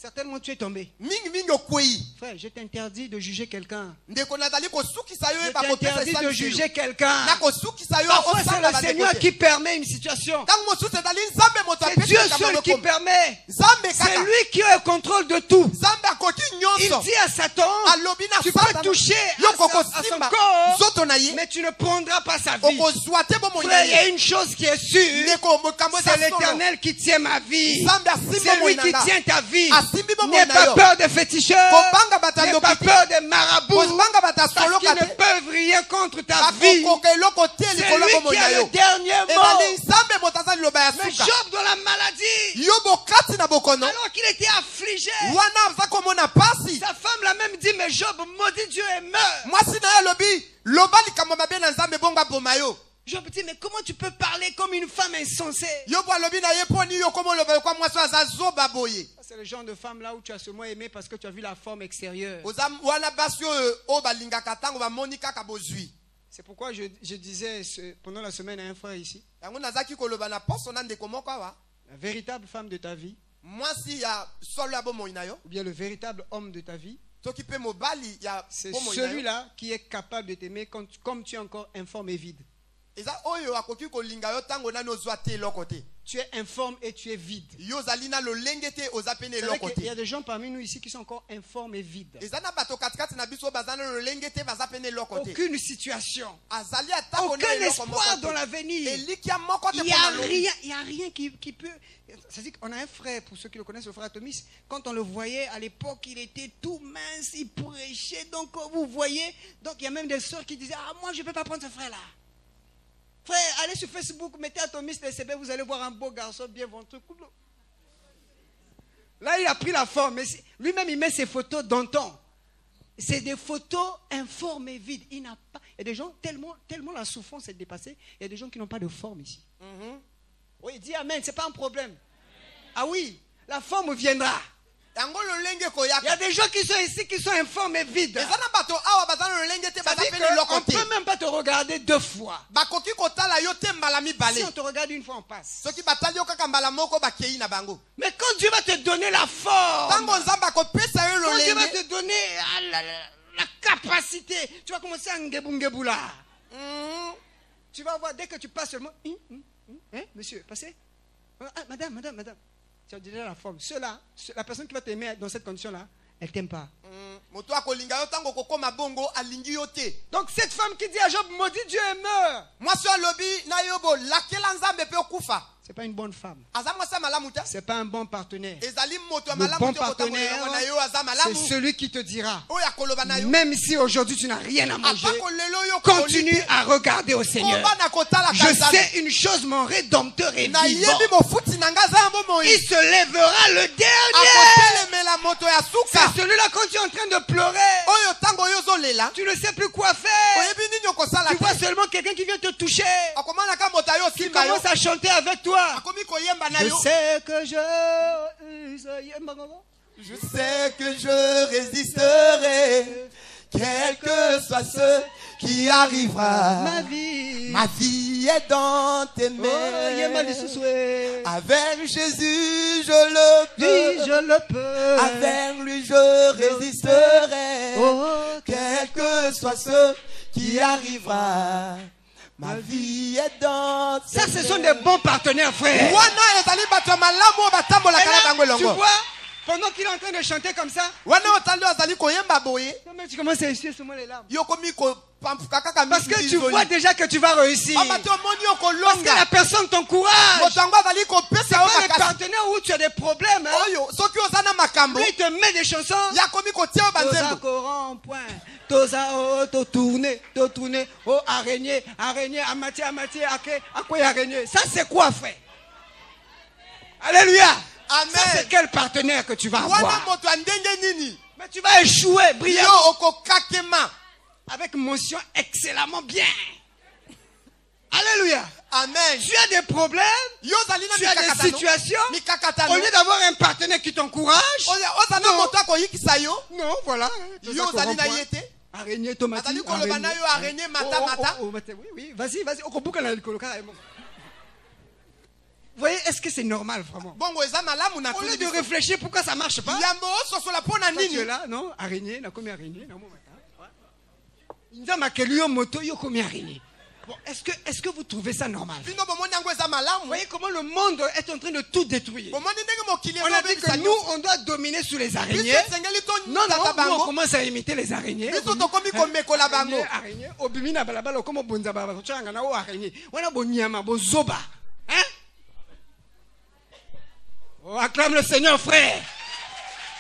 Certainement tu es tombé.
mingimingi okwei
Frère, je t'interdis de juger quelqu'un.
ndeko nazali kosukisa yo
Je
oyeba kopesa
t'interdis de
esali
juger quelqu'un.
na kosukisa yo
Parfois c'est
osamba
le
bandeko
Seigneur
te
qui permet une situation.
ntango mosusu ezali nzambe moto
C'est Dieu
apesaka
seul qui
malokomi
permet.
nzambe
C'est
kaka
lui qui a le contrôle de tout.
nzambe akoki
Il
nyonso
dit à Satan,
alobi na
tu peux
satana
toucher
yo
à son
kokosimba
corps,
nzoto na ye
mais tu ne prendras pas sa vie.
okozwa te bomoi na
Frère, il y a
ye
une chose qui est sûre.
ndeko mokambo eza
C'est
solo
l'Éternel qui tient ma vie.
nzambe asimbi
C'est
bomoi
lui
na
qui
nga
tient ta vie.
asimbi bomoi
N'aie
na
pas
yo
peur des féticheurs.
kobanga bato ya
N'aie pas
ndoki te
peur des marabouts.
kobanga bato ya
Parce
soloka
qu'ils ne
te
peuvent rien contre ta vie.
bakokoka eloko te
C'est
likolo ya
lui
bomoi
qui
na
a
yo
le dernier
ebali
mot.
nzambe moto aza liloba ya
Mais
suka
Job dans la maladie,
yo bokati na bokono
alors qu'il était affligé,
wana aza komona pasi
sa femme l'a même dit, mais Job, maudit Dieu et meurt.
mwasi na ye alobi loba likambo mabe na nzambe bongo aboma yo
Job dit, mais comment tu peux parler comme une femme insensée?
yobo alobi na ye mpo nini yo koma oloba lokwa mwasi oyo aza zoba boye
C'est le genre de femme là où tu as seulement aimé parce que tu as vu la forme extérieure.
oza wana basi oyo balingaka ntango bamoni kaka bozwi
C'est pourquoi je disais pendant la semaine à un frère ici,
yango nazaki koloba na poso na ndeko moko awa
la véritable femme de ta vie,
mwasi ya solo ya bomoi na yo
ou bien le véritable homme de ta vie,
soki mpe mobali ya
c'est
bomoi na yo
celui-là qui est capable de t'aimer comme tu es encore informe et vide.
eza oyo akoki kolinga yo ntango nani ozwa te eloko te
Tu es informe et tu es vide.
yo ozali na lolenge te oza pene
C'est vrai
eloko
qu'il y a
te
des gens parmi nous ici qui sont encore informes et vides.
eza na bato katikati na biso oyo baza na lolenge te baza pene eloko te
Aucune situation,
azali atako na
aucun
eloko moko
espoir dans
te
l'avenir.
elikya moko te
Il n'y
mpo
a
na lobi
rien, il y a rien qui peut. C'est-à-dire qu'on a un frère, pour ceux qui le connaissent, le frère Atomis. Quand on le voyait à l'époque, il était tout mince, il prêchait. Donc, vous voyez, donc il y a même des sœurs qui disaient, ah, moi, je ne peux pas prendre ce frère-là. Frère, allez sur Facebook, mettez Atomis DCB, vous allez voir un beau garçon bien ventreux. Là, il a pris la forme. Mais lui-même, il met ses photos d'antan. C'est des photos informes et vides. Il n'a pas. Il y a des gens, tellement la souffrance est dépassée, il y a des gens qui n'ont pas de forme ici. Oui, dis amen, ce n'est pas un problème. Ah oui, la forme viendra.
yango lolenge
Il y a
koyaka
des gens qui sont ici qui sont informes et vides.
eza na bato awa baza na lolenge te
Ça
baza
veut
pe
dire
leloko
qu'on
te
ne peut même pas te regarder 2 fois.
bakoki kotala yo te mbala
Si
mibale
on te regarde 1 fois, on passe.
soki batali yo kaka mbala moko bakei na bango
Mais quand Dieu va te donner la forme,
ntango nzambe akopesa yo
quand Dieu va
lolenge
te donner la capacité, tu vas commencer à ngebu là. Tu vas voir, dès que tu passes seulement, hein, monsieur, passez. Ah, madame. Tu as déjà la forme. Ceux-là, la personne qui va t'aimer dans cette condition-là, elle ne t'aime pas.
moto akolinga yo ntango kokoma bongo alingi yo te
Donc cette femme qui dit à Job, maudit Dieu et meurt,
mwasi alobi na yo bolakela nzambe mpe okufa
ce n'est pas une bonne femme.
aza mwasi ya malamu te
Ce n'est pas un bon partenaire.
ezali moto ya
Le
malamu
bon
te kotambola
partenaire,
na yo aza
c'est
malamu
celui qui te dira,
oyo akoloba na yo
même si aujourd'hui tu n'as rien à manger,
atako lelo yo
continue à regarder au Seigneur.
koba na kotala
Je sais une chose, mon rédempteur est
na
vivant.
yebi mofuti na nga aza yango moi
Il se lèvera le dernier.
akotelemela moto ya suka
C'est celui-là quand tu es en train de pleurer.
oyo ntango oyo ozolela
Tu ne sais plus quoi faire.
oyebi nini okosala
Tu vois
te
seulement quelqu'un qui vient te toucher.
akomanaka moto ayo
Qui
osimba yo
commence à chanter avec toi.
akomi koyemba na
Je
yo
sais que je
je sais que je résisterai quel que soit ce qui arrivera
ma vie.
ma vie est dans tes
Oh,
mains
yema lisuswe.
avec Jésus je le
Oui,
peux
je le peux.
avec lui je résisterai
Oh,
quel que soit ce qui arrivera ma vie est dans tes
ça, ce sont des bons partenaires, frère.
wana ezali bato ya malamu oyo batambolaka na bango
Et là, tu
elongo
vois, pendant qu'il est en train de chanter comme ça,
wana otali oyo azali koyemba boye
tu commences à essuyer seulement les larmes.
yo komi kopampuka kaka
Parce que
misi
tu vois déjà que tu vas réussir.
pamba te omoni yo
Parce que la
kolonga
personne t'encourage.
moto yango azali kopesa yo
Pas les
makasi
partenaires où tu as des problèmes. Hein?
oyo soki oza na makambo
Lui, il te met des chansons.
ya komi kotia yo
Toza
banzembo
courant point. Toza oh, to tourner. Oh, araignée, amati, à quoi araignée? Ça, c'est quoi, frère? Alléluia.
Amen.
Ça, c'est quel partenaire que tu vas
wana
avoir?
moto ya ndenge nini
Mais tu vas échouer brillamment.
yo okokakema
Avec mention excellemment bien. Alléluia.
amen
Tu as des problèmes.
yo ozali na
Tu as des
mikakatano
situations.
mikakatano
Au lieu d'avoir un partenaire qui t'encourage.
oza na moto akoyikisa yo
Non, voilà.
yo ozali na ye te
Araignée, tomate.
azali koloba na yo araignée mata
Oui, vas-y. Okobuka na likolo kaka emo. Vous voyez, est-ce que c'est normal vraiment?
bongo eza malamu na
Au lieu
tuli
de
biso.
réfléchir pourquoi ça marche pas.
yambo ososola mpo na
Toi, tu es
nini
là, non? Araignée, na komi araignée, na mo mata. Nzambe akeli yo moto, yo komi araignée. Bon, est-ce que vous trouvez ça normal?
bino bomoni yango eza
Vous
malamu
voyez comment le monde est en train de tout détruire.
bomoni ndenge mokili
On a dit que nous, on doit dominer sur les araignées.
biso esengeli
Non,
tonyata
nous, on
bango
commence à imiter les araignées.
biso tokomi komekola bango
Araignée, obimi na balabala, comme bonza baba, tchanga na o araignée. Wana bonyama, bozoba. Hein? Oh, acclame le Seigneur, frère.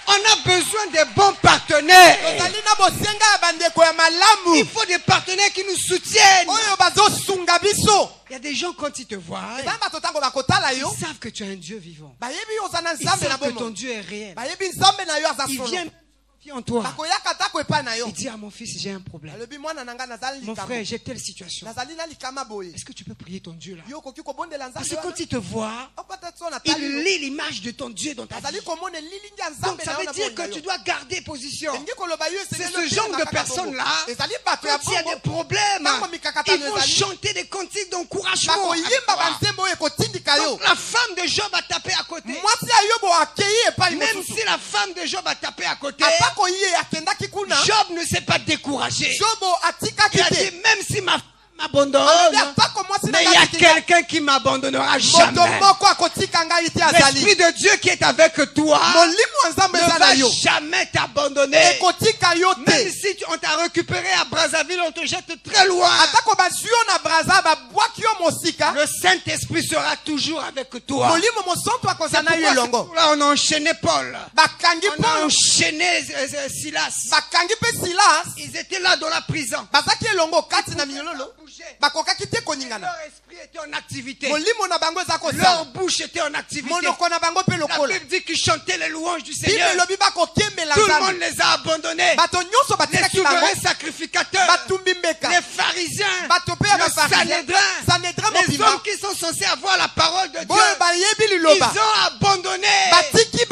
On a besoin des bons partenaires.
tozali na bosenga ya bandeko ya malamu
Il faut des partenaires qui nous soutiennent.
oyo bazosunga biso
Il y a des gens, quand ils te voient,
eza bato ntango bakotala yo
ils savent que tu es un Dieu vivant.
bayebi yo oza na
Ils
nzambe na
savent que ton
bomo
Dieu est réel.
bayebi nzambe na yo aza
Ils
solo
viennent confier en toi.
bakoyaka tako epai na yo
Il dit à mon fils, j'ai un problème.
alobi mwana na ngai nazali
Mon frère,
likambo
j'ai telle situation.
nazali na likama boye
Est-ce que tu peux prier ton Dieu là?
yo okoki kobondela
Parce
nzambe
que quand il te voit,
okota so na
il
tali yo
lit l'image de ton Dieu dans ta vie.
azali komona elilingi ya
Donc
nzambe
ça
na yo
veut
na
dire
boye
que
na
tu
yo
dois garder position.
elingi koloba yo
C'est
esengeli
ce genre
otelema
de
kaka
personnes-là,
bongo. ezali bato ya
Quand il y a des
bongo
problèmes,
Ntango mikakatano
ils vont
ezali.
chanter des cantiques d'encouragement.
bakoyimba
avec toi.
banzembo oyo ekotindika yo
Donc la femme de Job a tapé à côté.
mwasi ya yobo akei epai
Même
mosusu
si la femme de Job a tapé à côté,
ata koye akendaki kuna
Job ne s'est pas découragé.
jobo
Il
atikaki
a dit,
te
même si ma femme m'abandonne,
alobi atako mwasi na
mais il y a
ngai atikaka,
quelqu'un qui m'abandonnera
moto
jamais.
moko akotika ngai te azali
L'Esprit de Dieu qui est avec toi
molimo ya nzambe
ne
eza na
va
yo
jamais t'abandonner.
ekotika yo
Même
te
si on t'a récupéré à Brazzaville, on te jette très loin.
atako bazwi yo na braza babwaki yo mosika
Le Saint-Esprit sera toujours avec toi.
molimo mosantu akozala na yo elongo
Là, on a enchaîné Paul.
bakangi
On a
polo
enchaîné Silas.
bakangi mpe silas
Ils étaient là dans la prison.
bazaki elongo kati na minyololo
Bouger.
bakokaki te koningana
Leur esprit était en activité.
molimo na bango eza
Leur
kosala
bouche était en activité.
monoko na bango mpe
La
lokola
Bible dit qu'ils chantaient les louanges du
bible
Seigneur.
elobi bakokembela
Tout le
nzambe
monde les a abandonnés.
bato nyonso
Les
batikaki bango
souverains sacrificateurs,
batumbi mbeka
les pharisiens,
bato mpe ya
le
bafarisien
Sanhédrin,
sanedrin
les
mobimba
hommes qui sont censés avoir la parole de Dieu.
boyo bayebi
Ils
liloba
ont abandonné.
batiki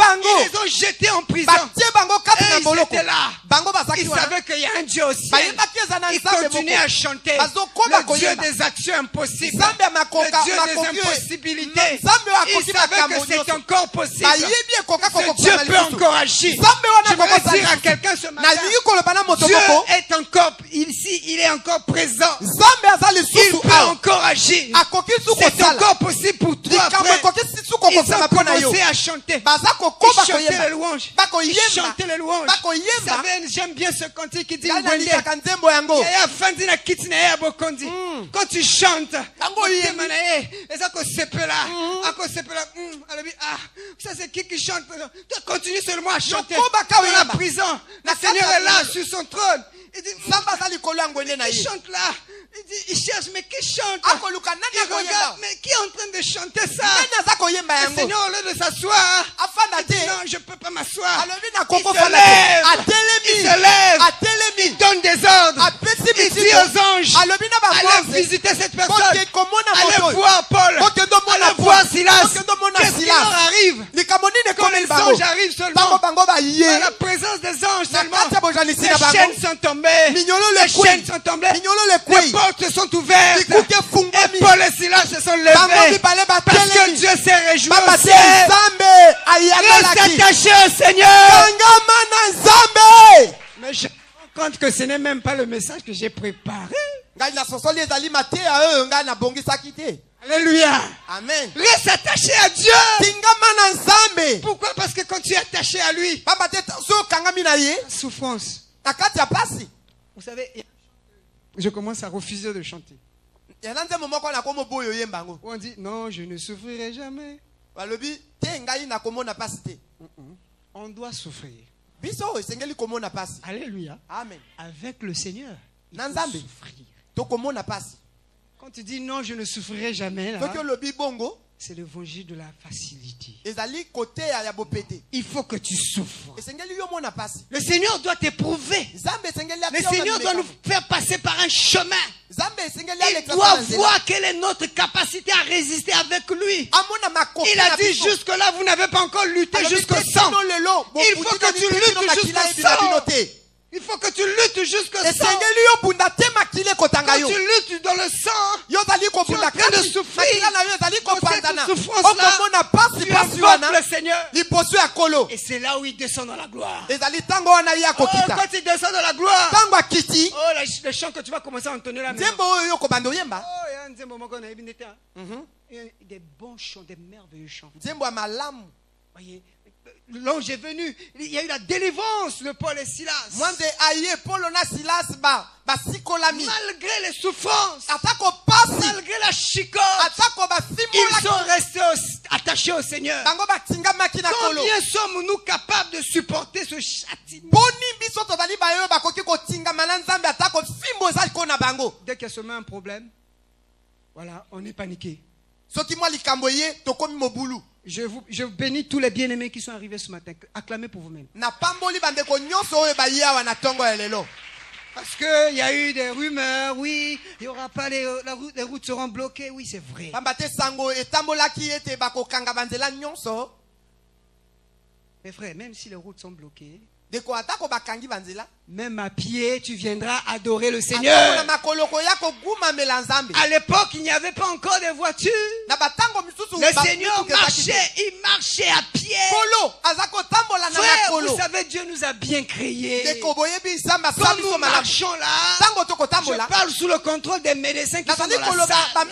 étaient là. Ils savaient qu'il y a un Dieu au ciel. Ils continuaient à chanter. Le Dieu des actions impossibles. Le Dieu des impossibilités. Ils savaient que c'est encore possible. Ce Dieu peut encore agir. Je voudrais dire à quelqu'un ce matin, Dieu est encore ici, il est encore présent. Il peut encore agir. C'est encore possible pour toi, frère. Ils ont commencé à chanter. Ils chantaient les louanges. Ils chantaient les louanges. Vous savez, j'aime bien ce cantique qui dit quand tu chantes, ça c'est qui chante? Toi, continue seulement à chanter. Dans la prison, le Seigneur est là sur son trône. Il dit, il chante là. Il cherche, mais qui chante? Il regarde, mais qui est en train de chanter ça? Le Seigneur, au lieu de s'asseoir, il dit, non, je ne peux pas m'asseoir. Il se lève. Il donne des ordres. Il dit aux anges, allez visiter cette personne. Allez voir Paul. Allez voir Silas. Qu'est-ce qui leur arrive? Quand les anges arrivent seulement, à la présence des anges seulement, les chaînes sont tombées. Les chaînes sont tombées. Les portes sont ouvertes. Et Paul et Silas se sont levés. Parce que Dieu s'est réjoui au ciel. Reste attaché au Seigneur. Mais je me rends compte que ce n'est même pas le message que j'ai préparé. Alléluia.
Amen.
Reste attaché à Dieu. Pourquoi? Parce que quand tu es attaché à lui, la souffrance. Vous savez, je commence à refuser de chanter. On dit, non, je ne souffrirai jamais. On doit souffrir. Alléluia.
Amen.
Avec le Seigneur, il faut souffrir. Quand tu dis non, je ne souffrirai jamais, là, c'est l'évangile de la facilité. Il faut que tu souffres. Le Seigneur doit t'éprouver. Le Seigneur doit nous faire passer par un chemin. Il doit voir quelle est notre capacité à résister avec lui. Il a dit jusque-là, vous n'avez pas encore lutté jusqu'au sang. Il faut que tu luttes jusqu'au sang. Il faut que tu luttes jusqu'au sang. Quand tu luttes dans le sang, tu es en train de souffrir. Dans cette souffrance-là, tu invoques le Seigneur. Et c'est là où il descend dans la gloire. Quand il descend dans la gloire, le chant que tu vas commencer à entonner là maintenant. Il y a des bons chants, des merveilleux chants. Voyez, l'ange est venu, il y a eu la délivrance de Paul et Silas. Malgré les souffrances, malgré la chicote, ils sont restés attachés au Seigneur. Combien sommes-nous capables de supporter ce châtiment? Dès qu'il se met un problème, voilà, on est paniqué. Je bénis tous les bien-aimés qui sont arrivés ce matin. Acclamez pour vous-même. Parce qu'il y a eu des rumeurs, oui, il n'y aura pas les routes seront bloquées, oui, c'est vrai. Mais frère, même si les routes sont bloquées, même à pied, tu viendras adorer le Seigneur. À l'époque, il n'y avait pas encore de voitures. Le Seigneur marchait, il marchait à pied. Frère, vous savez, Dieu nous a bien créés. Quand nous marchons là, je parle sous le contrôle des médecins qui sont dans la salle.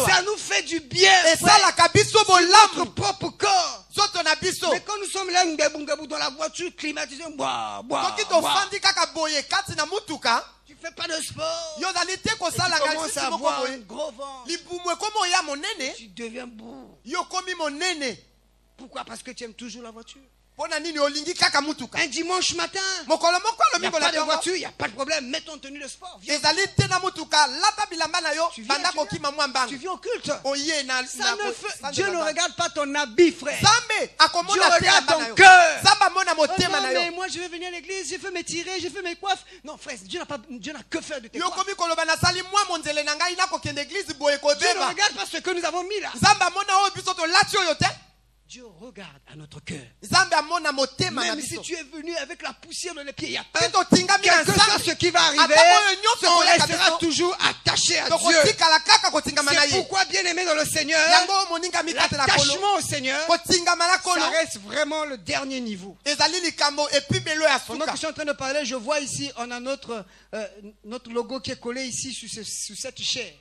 Ça nous fait du bien. C'est notre propre corps. Mais quand nous sommes là, dans la voiture climatisée, tu fais pas de sport. Tu commences à avoir un gros vent. Tu deviens bourre. Pourquoi? Parce que tu aimes toujours la voiture. Un dimanche matin, il n'y a pas de voiture, il n'y a pas de problème. Mets ton tenue de sport. Viens. Tu viens au culte. Dieu ne regarde pas ton habit, frère. Dieu regarde ton cœur. Oh, mais moi, je vais venir à l'église, je veux m'étirer, je veux mes coiffes. Non, frère, Dieu n'a que faire de tes coiffes. Dieu ne regarde pas ce que nous avons mis là. Dieu regarde à notre cœur.
Même
si tu es venu avec la poussière dans les pieds, il y a
quel que
soit ce qui va arriver, on restera toujours attaché à Dieu. C'est pourquoi, bien aimé dans le Seigneur, l'attachement au Seigneur, ça reste vraiment le dernier niveau. Pendant que je suis en train de parler, je vois ici, on a notre logo qui est collé ici sur cette chair.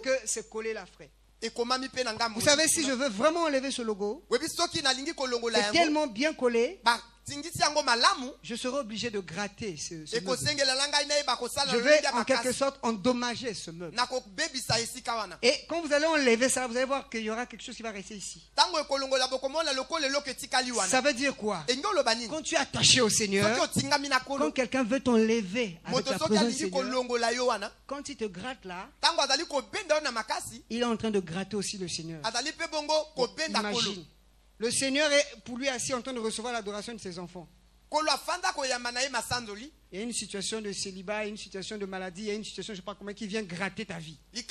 Que c'est collé là, frère. Vous savez, si je veux vraiment enlever ce logo, c'est tellement bien collé, je serai obligé de gratter ce meuble. Je vais en quelque sorte endommager ce meuble. Et quand vous allez enlever ça, vous allez voir qu'il y aura quelque chose qui va rester ici. Ça veut dire quoi? Quand tu es attaché au Seigneur, quand quelqu'un veut t'enlever avec la présence du Seigneur, quand il te gratte là, il est en train de gratter aussi le Seigneur. Imagine. Le Seigneur est pour lui assis en train de recevoir l'adoration de ses enfants. Il y a une situation de célibat, une situation de maladie, il y a une situation, je ne sais pas comment, qui vient gratter ta vie. Le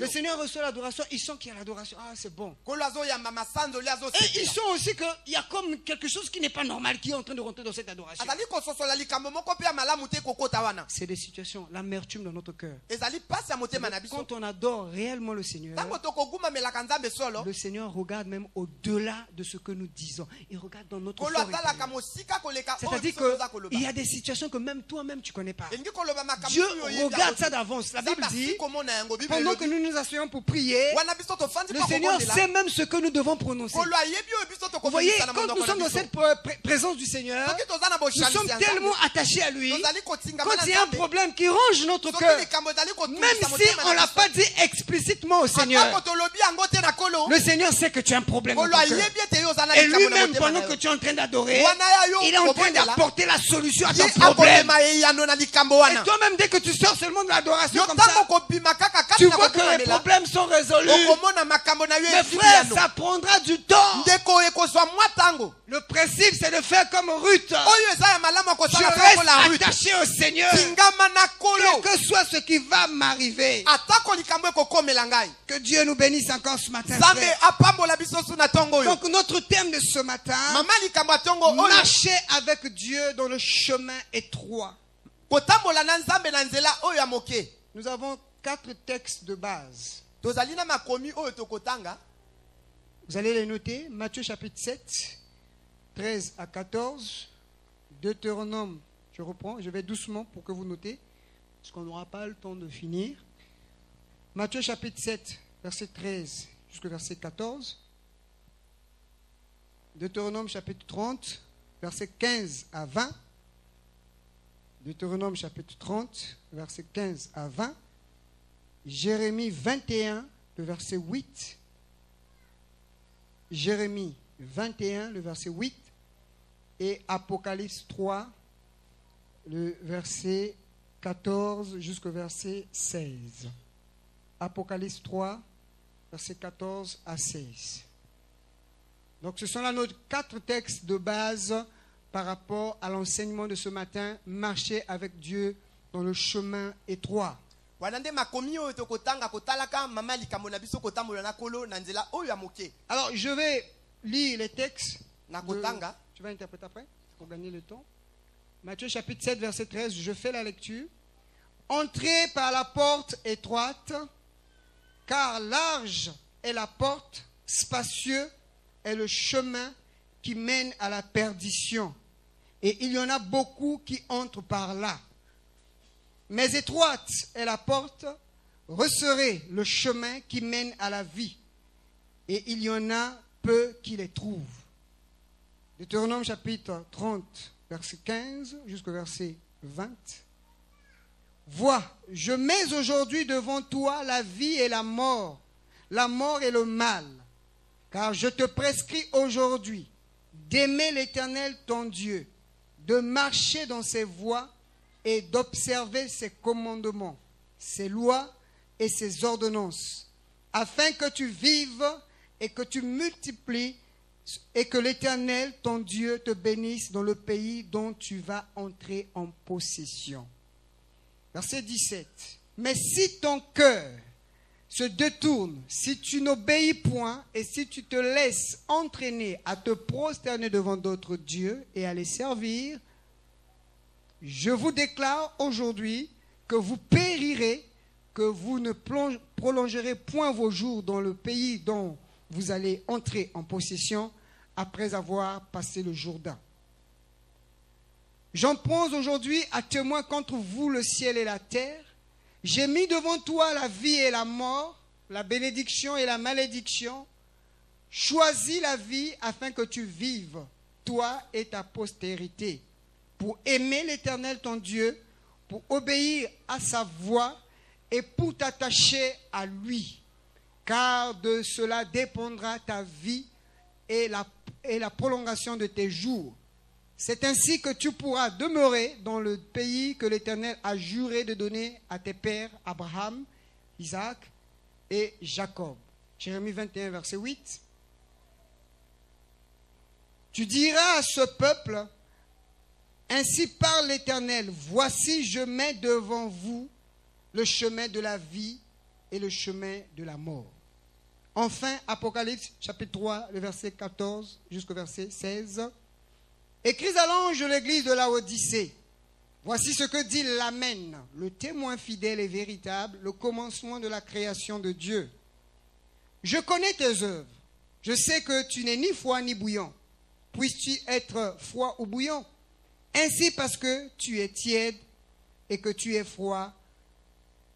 Seigneur reçoit l'adoration, il sent qu'il y a l'adoration. Ah, c'est bon. Et il sent aussi qu'il y a comme quelque chose qui n'est pas normal qui est en train de rentrer dans cette adoration. C'est des situations, l'amertume dans notre cœur. Quand on adore réellement le Seigneur, le Seigneur regarde même au-delà de ce que nous disons. Il regarde dans notre corps. C'est-à-dire qu'il y a des situations que même toi-même tu ne connais pas. Dieu regarde ça d'avance. La Bible dit, pendant que nous nous asseyons pour prier, le Seigneur sait même ce que nous devons prononcer. Vous voyez, quand nous sommes dans cette présence du Seigneur, nous sommes tellement attachés à lui. Quand il y a un problème qui ronge notre cœur, même si on ne l'a pas dit explicitement au Seigneur, le Seigneur sait que tu as un problème dans ton cœur. Et lui-même, pendant que tu es en train d'adorer, il est en train d'apporter la solution à ton problème. Et toi-même, dès que tu sors seulement de l'adoration comme ça, tu vois que les problèmes sont résolus. Mais frère, ça prendra du temps. Le principe, c'est de faire comme Ruth. Je reste attaché au Seigneur. Quel que soit ce qui va m'arriver. Que Dieu nous bénisse encore ce matin. Donc notre thème de ce matin, marcher avec Dieu dans le chemin étroit. Nous avons 4 textes de base. Vous allez les noter. Matthieu chapitre 7, 13 à 14. Deutéronome, je reprends, je vais doucement pour que vous notez, parce qu'on n'aura pas le temps de finir. Matthieu chapitre 7, verset 13 jusqu'au verset 14. Deutéronome chapitre 30, verset 15 à 20. Deutéronome chapitre 30, verset 15 à 20. Jérémie 21, le verset 8. Jérémie 21, le verset 8. Et Apocalypse 3, le verset 14 jusqu'au verset 16. Apocalypse 3, verset 14 à 16. Donc ce sont là nos 4 textes de base par rapport à l'enseignement de ce matin, marcher avec Dieu dans le chemin étroit. Alors je vais lire les textes. Tu vas interpréter après pour gagner le temps. Matthieu chapitre 7 verset 13, je fais la lecture. Entrez par la porte étroite, car large est la porte, spacieux est le chemin qui mène à la perdition. Et il y en a beaucoup qui entrent par là. Mais étroite est la porte, resserré le chemin qui mène à la vie. Et il y en a peu qui les trouvent. Deutéronome chapitre 30, verset 15 jusqu'au verset 20. Vois, je mets aujourd'hui devant toi la vie et la mort et le mal. Car je te prescris aujourd'hui d'aimer l'Éternel ton Dieu, de marcher dans ses voies et d'observer ses commandements, ses lois et ses ordonnances, afin que tu vives et que tu multiplies et que l'Éternel ton Dieu te bénisse dans le pays dont tu vas entrer en possession. Verset 17. Mais si ton cœur se détourne, si tu n'obéis point et si tu te laisses entraîner à te prosterner devant d'autres dieux et à les servir, je vous déclare aujourd'hui que vous périrez, que vous ne prolongerez point vos jours dans le pays dont vous allez entrer en possession après avoir passé le Jourdain. J'en prends aujourd'hui à témoin contre vous le ciel et la terre. J'ai mis devant toi la vie et la mort, la bénédiction et la malédiction. Choisis la vie afin que tu vives, toi et ta postérité, pour aimer l'Éternel ton Dieu, pour obéir à sa voix et pour t'attacher à lui. Car de cela dépendra ta vie et la prolongation de tes jours. C'est ainsi que tu pourras demeurer dans le pays que l'Éternel a juré de donner à tes pères, Abraham, Isaac et Jacob. Jérémie 21, verset 8. Tu diras à ce peuple, ainsi parle l'Éternel, voici je mets devant vous le chemin de la vie et le chemin de la mort. Enfin, Apocalypse chapitre 3, le verset 14 jusqu'au verset 16. Écris à l'ange de l'église de Laodicée. Voici ce que dit l'Amen, le témoin fidèle et véritable, le commencement de la création de Dieu. Je connais tes œuvres. Je sais que tu n'es ni froid ni bouillant. Puisses-tu être froid ou bouillant? Ainsi parce que tu es tiède et que tu es froid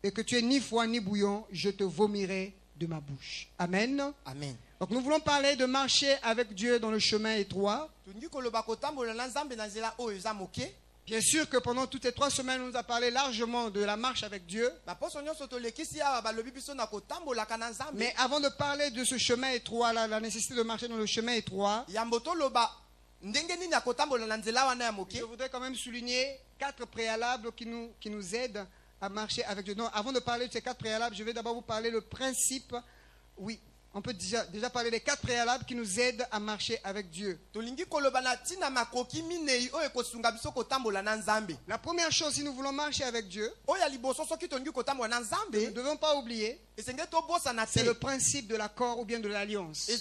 et que tu es ni froid ni bouillant, je te vomirai de ma bouche. Amen.
Amen.
Donc nous voulons parler de marcher avec Dieu dans le chemin étroit. Bien sûr que pendant toutes ces 3 semaines, on nous a parlé largement de la marche avec Dieu. Mais avant de parler de ce chemin étroit, la nécessité de marcher dans le chemin étroit, je voudrais quand même souligner 4 préalables qui nous aident à marcher avec Dieu. Non, avant de parler de ces 4 préalables, je vais d'abord vous parler le principe. Oui, on peut déjà parler des 4 préalables qui nous aident à marcher avec Dieu. La première chose, si nous voulons marcher avec Dieu, nous ne devons pas oublier, c'est le principe de l'accord ou bien de l'alliance. Nous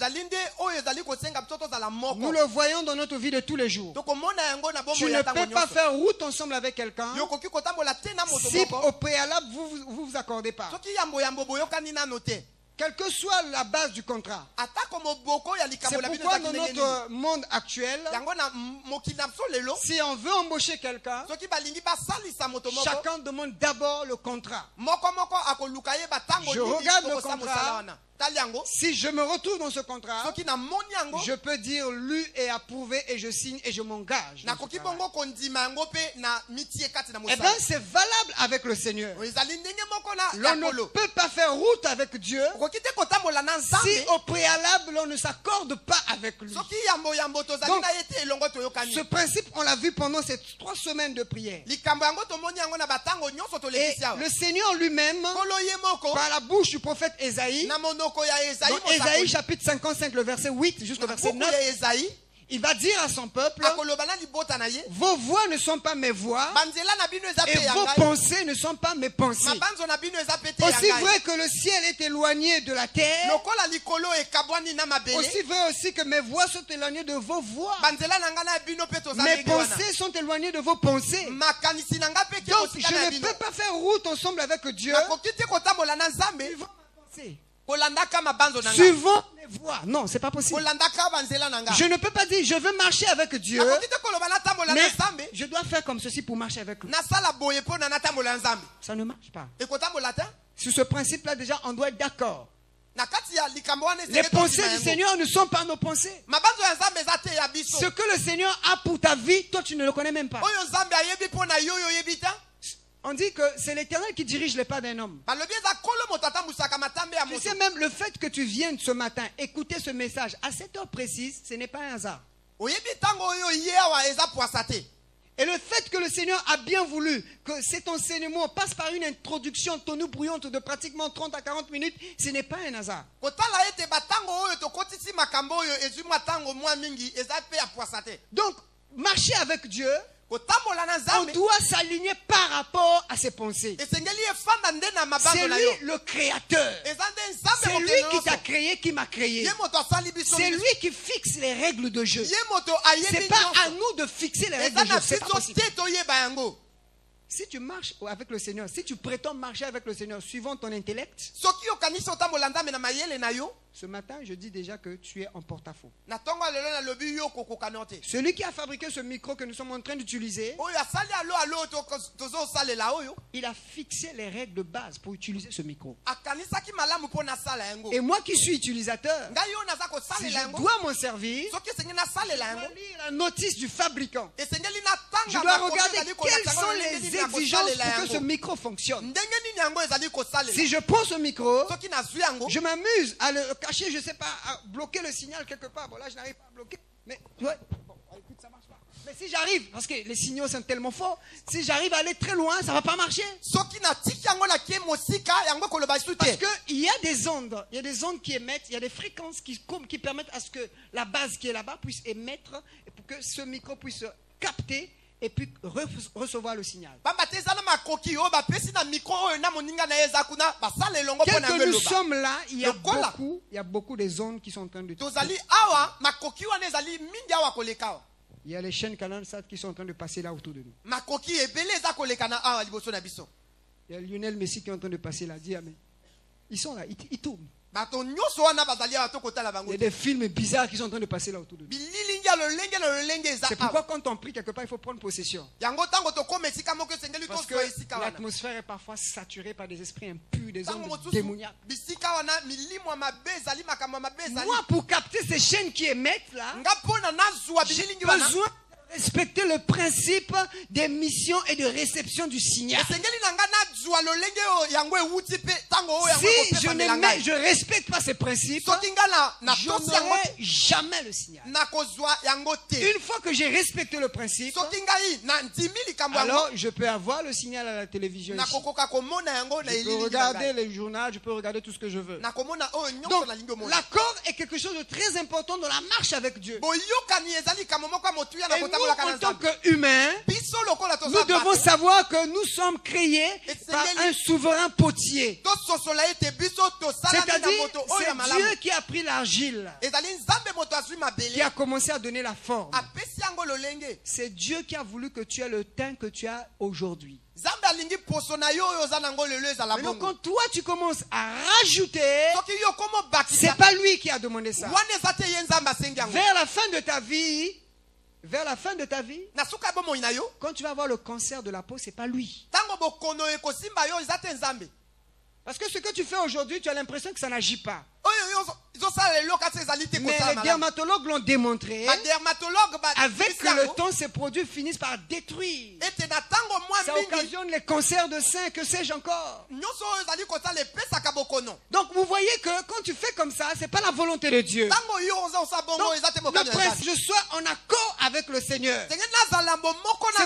le voyons dans notre vie de tous les jours. Tu ne peux pas faire route ensemble avec quelqu'un si au préalable vous vous accordez pas. Quelle que soit la base du contrat. C'est pourquoi dans notre monde actuel, si on veut embaucher quelqu'un, chacun demande d'abord le contrat. Je regarde le contrat. Si je me retrouve dans ce contrat, je peux dire lu et approuvé et je signe et je m'engage. Eh bien, c'est valable avec le Seigneur. L'on ne peut pas faire route avec Dieu si au préalable l'on ne s'accorde pas avec lui. Donc, ce principe, on l'a vu pendant ces 3 semaines de prière. Et le Seigneur lui-même, par la bouche du prophète Ésaïe, dans Ésaïe chapitre 55, le verset 8 jusqu'au verset 9, il va dire à son peuple, vos voix ne sont pas mes voix et vos pensées ne sont pas mes pensées. Aussi vrai que le ciel est éloigné de la terre, aussi vrai aussi que mes voix sont éloignées de vos voix. Mes pensées sont éloignées de vos pensées. Donc je ne peux pas faire route ensemble avec Dieu. Suivant les voies. Non, c'est pas possible. Je ne peux pas dire je veux marcher avec Dieu, mais je dois faire comme ceci pour marcher avec lui. Ça ne marche pas. Sur ce principe-là, déjà, on doit être d'accord. Les pensées du Seigneur ne sont pas nos pensées. Ce que le Seigneur a pour ta vie, toi tu ne le connais même pas. On dit que c'est l'Éternel qui dirige les pas d'un homme. Tu sais, même le fait que tu viennes ce matin écouter ce message à cette heure précise, ce n'est pas un hasard. Et le fait que le Seigneur a bien voulu que cet enseignement passe par une introduction tonneau-bruyante de pratiquement 30 à 40 minutes, ce n'est pas un hasard. Donc, marcher avec Dieu, On doit s'aligner par rapport à ses pensées. C'est lui le créateur. C'est lui qui t'a créé, qui m'a créé. C'est lui qui fixe les règles de jeu. C'est pas à nous de fixer les règles de jeu. C'est pas possible. Si tu marches avec le Seigneur, si tu prétends marcher avec le Seigneur suivant ton intellect, ce matin, je dis déjà que tu es en porte-à-faux. Celui qui a fabriqué ce micro que nous sommes en train d'utiliser, il a fixé les règles de base pour utiliser ce micro. Et moi qui suis utilisateur, si je dois m'en servir, je dois lire la notice du fabricant. Je dois regarder quelles sont les exigences pour que ce micro fonctionne. Si je prends ce micro, je m'amuse à le cacher, je ne sais pas, à bloquer le signal quelque part. Bon, là, je n'arrive pas à bloquer. Mais, ouais, bon, écoute, ça marche pas. Mais si j'arrive, parce que les signaux sont tellement forts, si j'arrive à aller très loin, ça ne va pas marcher. Parce qu'il y a des ondes, qui émettent, il y a des fréquences qui permettent à ce que la base qui est là-bas puisse émettre, et pour que ce micro puisse capter et puis recevoir le signal. Quel que nous sommes là, il y a beaucoup de zones qui sont en train de tourner. Il y a les chaînes Canal Sat qui sont en train de passer là autour de nous. Il y a Lionel Messi qui est en train de passer là. Dis, mais ils sont là, ils tournent. Il y a des films bizarres qui sont en train de passer là autour de nous. C'est pourquoi quand on prie quelque part, il faut prendre possession. Parce que l'atmosphère est parfois saturée par des esprits impurs, des ondes démoniaques. Moi, pour capter ces chaînes qui émettent là, j'ai besoin de respecter le principe des missions et de réception du signal. Si je ne respecte pas ces principes, je n'aurai jamais le signal. Une fois que j'ai respecté le principe, alors je peux avoir le signal à la télévision ici. Je peux regarder les journaux, je peux regarder tout ce que je veux. Donc l'accord est quelque chose de très important dans la marche avec Dieu. Et nous, en tant qu'humains, nous devons savoir que nous sommes créés par un souverain potier. C'est-à-dire, c'est Dieu qui a pris l'argile, qui a commencé à donner la forme. C'est Dieu qui a voulu que tu aies le teint que tu as aujourd'hui. Maintenant, quand toi tu commences à rajouter, c'est pas lui qui a demandé ça. Vers la fin de ta vie, quand tu vas avoir le cancer de la peau, c'est pas lui. Parce que ce que tu fais aujourd'hui, tu as l'impression que ça n'agit pas. Mais les dermatologues l'ont démontré. Avec le temps, ces produits finissent par détruire. Ça occasionne les cancers de sein, que sais-je encore. Donc vous voyez que quand tu fais comme ça, c'est pas la volonté de Dieu. Donc, le principe, je sois en accord avec le Seigneur. C'est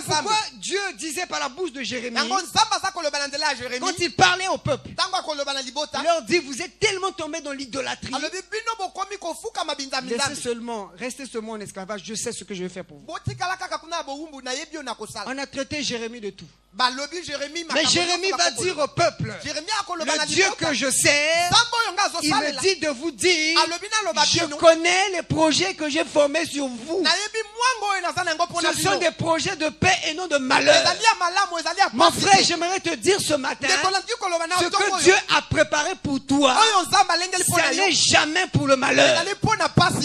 pourquoi Dieu disait par la bouche de Jérémie, quand il parlait au peuple, il leur dit, vous êtes tellement tombés dans l'idolâtrie. Restez seulement en esclavage, je sais ce que je vais faire pour vous. On a traité Jérémie de tout. Mais Jérémie va dire au peuple, le Dieu que je sers, il me dit de vous dire, je connais les projets que j'ai formés sur vous. Ce sont des projets de paix et non de malheur. Mon frère, j'aimerais te dire ce matin, ce que Dieu a préparé pour toi, ça n'est jamais pour le malheur.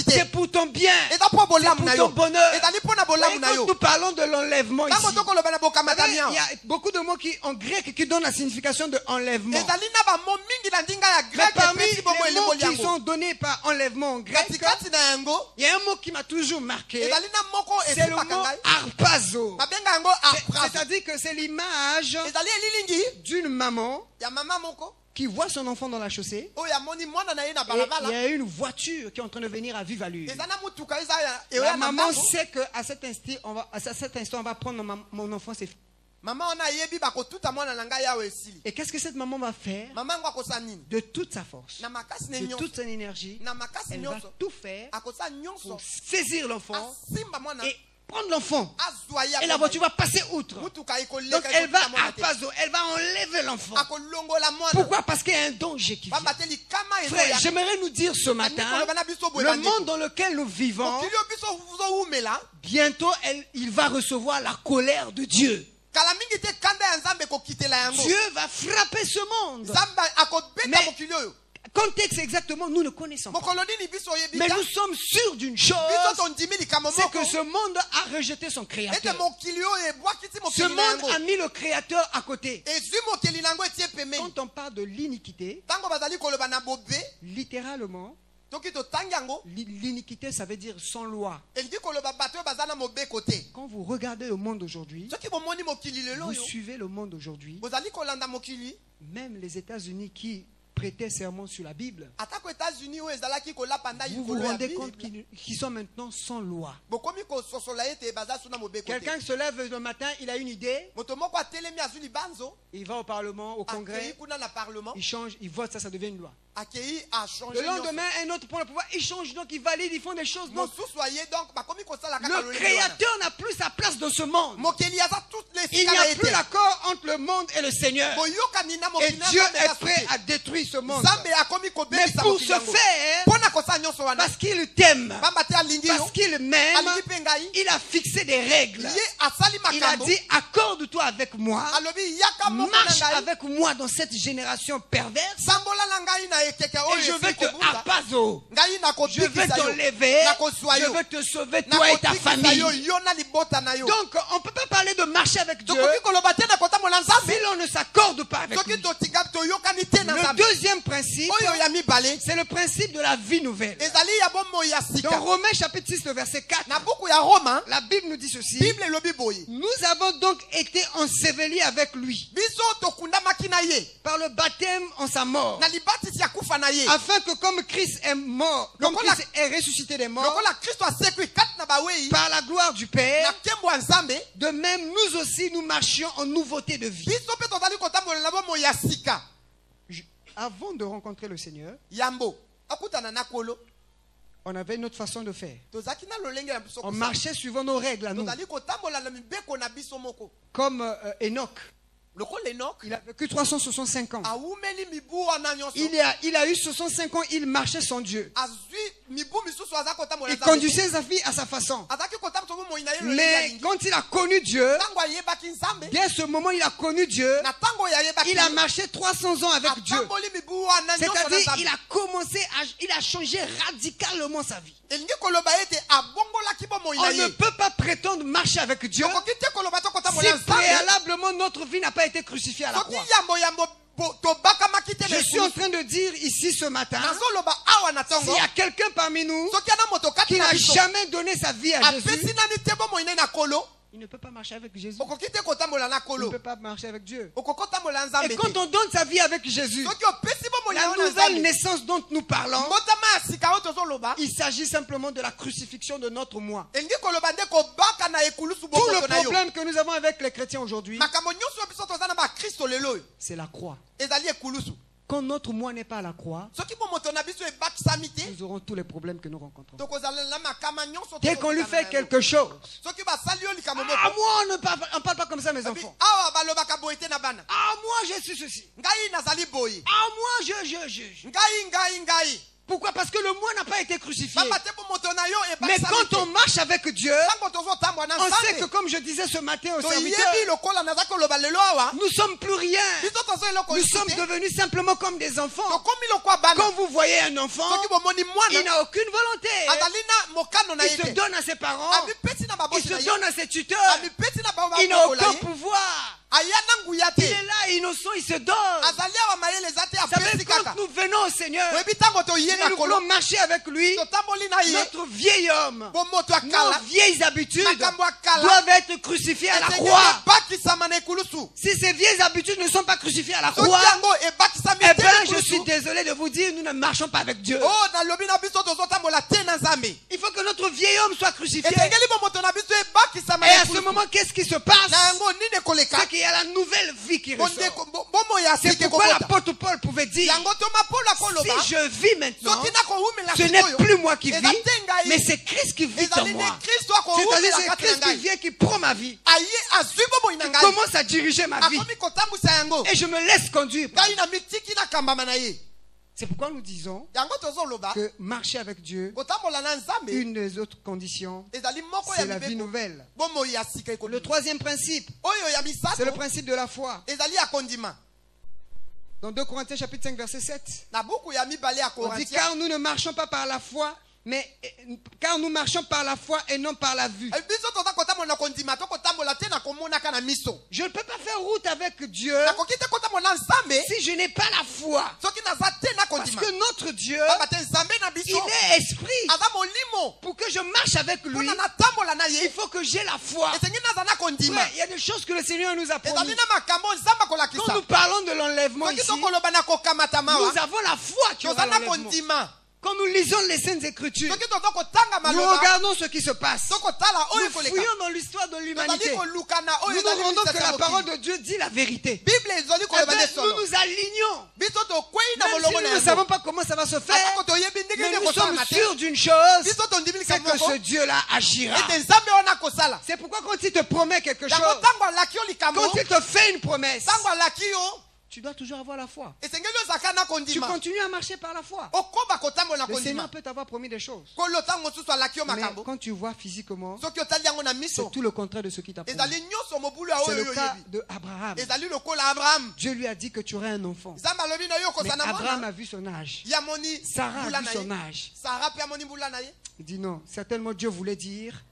C'est pour ton bien, c'est pour ton bonheur. Et quand nous parlons de l'enlèvement ici, il y a beaucoup de mots en grec qui donnent la signification de enlèvement. Mais parmi les mots qui sont donnés par enlèvement en grec, il y a un mot qui m'a toujours marqué, c'est le mot harpazo. C'est-à-dire que c'est l'image d'une maman qui voit son enfant dans la chaussée, et il y a une voiture qui est en train de venir à vive allure. La maman sait qu'à cet instant, on va prendre mon enfant, c'est fini. Et qu'est-ce que cette maman va faire? De toute sa force, de toute son énergie, elle va tout faire pour saisir l'enfant et prendre l'enfant.
azwa ya
Et la voiture va passer outre.
mutuka ekoleka
Donc elle va
ekokita mwana te.
apazo, elle va enlever l'enfant.
akolongola mwana
Pourquoi? Parce qu'il y a un danger qui vient.
pamba te likama
Frère,
ezoya
j'aimerais nous dire ce matin,
koloba na biso boye
le
bandeko.
monde dans lequel nous vivons,
mokili oyo biso ozowumela
bientôt il va recevoir la colère de Dieu.
kala mingi te kanda ya nzambe ekokitela yango
Dieu va frapper ce monde.
nzambe akobeta
Mais-
mokili oyo
Contexte exactement, nous ne connaissons pas.
mokolo nini biso oyebi
Mais
ta
nous sommes sûrs d'une chose,
biso tondimi likambo
c'est
moko
que ce monde a rejeté son
ete
créateur.
mokili oyo ebwakisi
Ce
mokili na
monde
yango
a mis le créateur à côté.
ezwi mokili na yango etie pemeni
Quand on parle de l'iniquité,
ntango bazali koloba na bobe
littéralement,
toki totangi yango
l'iniquité, ça veut dire sans loi.
elingi koloba bato oyo baza na mobeko te
Quand vous regardez le monde aujourd'hui,
soki bomoni mokili lelo
vous
oyo
suivez le monde aujourd'hui,
bozali kolanda mokili
même les États-Unis qui prêtaient serment sur la Bible,
atako états-unis oyo ezalaki kolapa nda
vous vous
likolo ya
rendez compte
Bible,
qu'ils sont maintenant sans loi.
bokomi kososola ete baza so na mobeko te
Quelqu'un se lève le matin, il a une idée,
moto moko atelemi azwi libanzo
il va au Parlement, au
akei
Congrès,
kuna na parlement
il change, il vote, ça devient une loi.
akei achange
Le lendemain, un autre prend le pouvoir, il change, donc il valide, ils font des choses. Donc,
mosusu aye donc bakomi kosala kaka
le
lolenge wana.
Créateur n'a plus sa place dans ce monde.
mokili aza toutes les
Il n'y a plus l'accord entre le monde et le Seigneur.
boyokani na
Et
mokili na
Dieu
nzambe
est
eza
prêt
suki.
à détruire ce monde.
nzambe akomi
Mais
kobebisa
pour
mokili
ce
yango
faire,
mpona kosala nyonso wana
parce qu'il t'aime,
pamba te alingi yo
parce qu'il m'aime,
alingi mpe ngai
il a fixé des règles.
ye asali
Il a
makambo
dit, accorde-toi avec moi,
alobi yaka moko na
marche
ngai
avec moi dans cette génération perverse,
sambola na ngai na ekeke
et
oyo
je vais
esili
te
kobunda
apazo.
ngai
Je vais
nakobikisa yo
t'enlever,
nakozwa
je
yo
vais te sauver toi et ta
nakobikisa yo
famille.
yo na libota na yo
Donc, on ne peut pas parler de marcher avec Dieu
tokoki koloba te na kotambola
si
nzambe
l'on ne s'accorde pas avec
soki
lui.
totika toyokani te na
Le
nzambe
deuxième principe,
oyo ya mibale
c'est le principe de la vie nouvelle.
ezali ya bomoi ya
Dans
sika
Romains chapitre 6, le verset 4,
na buku ya roma
la Bible nous dit ceci.
bible elobi boye
Nous avons donc été ensevelis avec lui
biso tokundamaki na ye
par le baptême en sa mort,
na libatisi ya kufa na ye
afin que comme Christ est mort, comme
Lokola-
Christ est ressuscité des morts,
lokola kristo asekwi kati na bawei
par la gloire du Père,
na nkembo ya nzambe
de même nous aussi nous marchions en nouveauté de vie.
biso mpe tozali kotambola na bomoi ya sika
Avant de rencontrer le Seigneur,
yambo akutana na kolo
on avait une autre façon de faire.
tozalaki na lolenge na biso
On
kosala.
marchait suivant nos règles à nous.
tozali kotambola na mibeko na biso moko
Comme Enoch,
lokola enok
il a vécu 365 ans.
awumeli mibu wana nyonso
Il a eu 65 ans, il marchait sans Dieu.
azwi mibu misusu aza kotambola
Il
na Nzambe.
conduisait sa vie à sa façon.
azalaki kotambola bomoi na ye lolenge
Mais
alingi
quand il a connu Dieu,
ntango ayebaki nzambe
dès ce moment il a connu Dieu,
na ntango oyo ayebaki
il a marché 300 ans avec Dieu.
atamboli mibu wana nyonso na
C'est-à-dire,
nzambe
il a commencé il a changé radicalement sa vie.
elingi koloba ete abongolaki bomoi na
On ne
ye
peut pas prétendre marcher avec Dieu
okoki te koloba to
si
kotambola nzambe
préalablement notre vie n'a pas été crucifiée à la
soki
croix.
yambo tobakamaki te
Je suis en train de dire ici ce matin,
nazoloba awa na
s'il
ntongo
y a quelqu'un parmi nous
soki ana moto kati
qui
na
n'a
biso
jamais donné sa vie à
apesi
Jésus,
nani te bomoi na ye na kolo
il ne peut pas marcher avec Jésus.
okoki te kotambola na
Il ne
kolo
peut pas marcher avec Dieu.
okoki kotambola nzambe
Et
te
quand on donne sa vie avec Jésus,
soki opesi bomoi na
la
yo na
nouvelle
nzambe
naissance dont nous parlons,
mbotama ya sika oyo tozoloba
il s'agit simplement de la crucifixion de notre moi.
elingi koloba nde kobaka na ekulusu
Tout
bomoto
le
na yo
problème que nous avons avec les chrétiens aujourd'hui,
makambo nyonso oyo biso toza na bakristo lelo oyo
c'est la croix.
ezali ekulusu
Quand notre moi n'est pas à la croix,
soki bomoto na biso ebakisami te
nous aurons tous les problèmes que nous rencontrons.
tokozala na makama nyonso
Dès qu'on lui
tokokutana
fait
na yango.
quelque chose,
soki basali yo likambo
ah,
moko
moi on parle pas comme ça mes
Abi,
enfants.
awa balobaka boye te na bana
Ah, moi je suis ceci.
ngai nazali boye
Ah, moi je.
ngai
Pourquoi? Parce que le moi n'a pas été crucifié.
bamba te bomoto na yo
Mais
ebakisami
quand on marche avec Dieu,
ntango tozotambwa na
on sait que
nzambe
comme je disais ce matin au
toyebi
serviteur,
lokola naza koloba lelo awa
nous sommes plus rien.
biso tozo eloko
Nous
lisusu
sommes
te
devenus simplement comme des enfants.
tokomi lokwa bana
Quand vous voyez un enfant,
soki bomoni
il
mwana
n'a aucune volonté.
azali na mokano na
Il
ye
se
te
donne à ses parents,
amipesi na
il
babosi
se
na ye
donne à ses tuteurs.
amipesi na bao
Il n'a
bakokola
aucun
ye
pouvoir.
aya na nguya
Il
te
est là, innocent, il se donne.
azali awa mayele eza te
Vous savez,
apesi
quand
kaka
nous venons au Seigneur,
oyebi ntango toye
et
na
nous
kolo
voulons marcher avec lui,
totamboli na ye
notre vieil homme,
bomoto ya
nos
kala
vieilles habitudes
makambo ya kala
doivent être crucifiées à la
esengeli
croix.
ebakisama na ekulusu
Si ces vieilles habitudes ne sont pas crucifiées à la
soki
croix,
yango ebakisami
eh
te
bien,
na
je suis
ekulusu
désolé de vous dire, nous ne marchons pas avec Dieu.
o nalobi na biso tozotambola te na nzambe
Il faut que notre vieil homme soit crucifié.
esengeli bomoto na biso
Et à ce moment, qu'est-ce qui se passe? C'est qu'il y a la nouvelle vie qui ressort. C'est pourquoi l'apôtre Paul pouvait dire, si je vis maintenant, ce n'est plus moi qui vis, mais c'est Christ qui vit en moi. C'est-à-dire c'est Christ qui vient, qui prend ma vie, qui commence à diriger ma vie, et je me laisse conduire. C'est pourquoi nous disons que marcher avec Dieu, une des autres conditions, c'est la vie nouvelle. Le troisième principe, c'est le principe de la foi. Dans 2 Corinthiens chapitre 5 verset 7, on dit, car nous ne marchons pas par la foi, mais car nous marchons par la foi et non par la vue. Je ne peux pas faire route avec Dieu si je n'ai pas la foi. Parce que notre Dieu, il est esprit. Pour que je marche avec lui, il faut que j'ai la foi. Frère, il y a des choses que le Seigneur nous a promis. Quand nous parlons de l'enlèvement ici, nous avons la foi qui aura l'enlèvement. Quand nous lisons les Saintes Écritures, nous regardons ce qui se passe. Nous fouillons dans l'histoire de l'humanité. Nous nous rendons que la parole de Dieu dit la vérité. Nous nous alignons. Même si nous ne savons pas comment ça va se faire, mais nous sommes sûrs d'une chose, c'est que ce Dieu-là agira. C'est pourquoi quand il te promet quelque chose, quand il te fait une promesse, tu dois toujours avoir la foi. Tu continues à marcher par la foi. Le Seigneur peut t'avoir promis des choses. Mais quand tu vois physiquement, c'est tout le contraire de ce qu'il t'a promis. C'est le cas d'Abraham. Dieu lui a dit que tu aurais un enfant. Mais Abraham a vu son âge. Sarah a vu son âge. Il dit non, certainement Dieu voulait dire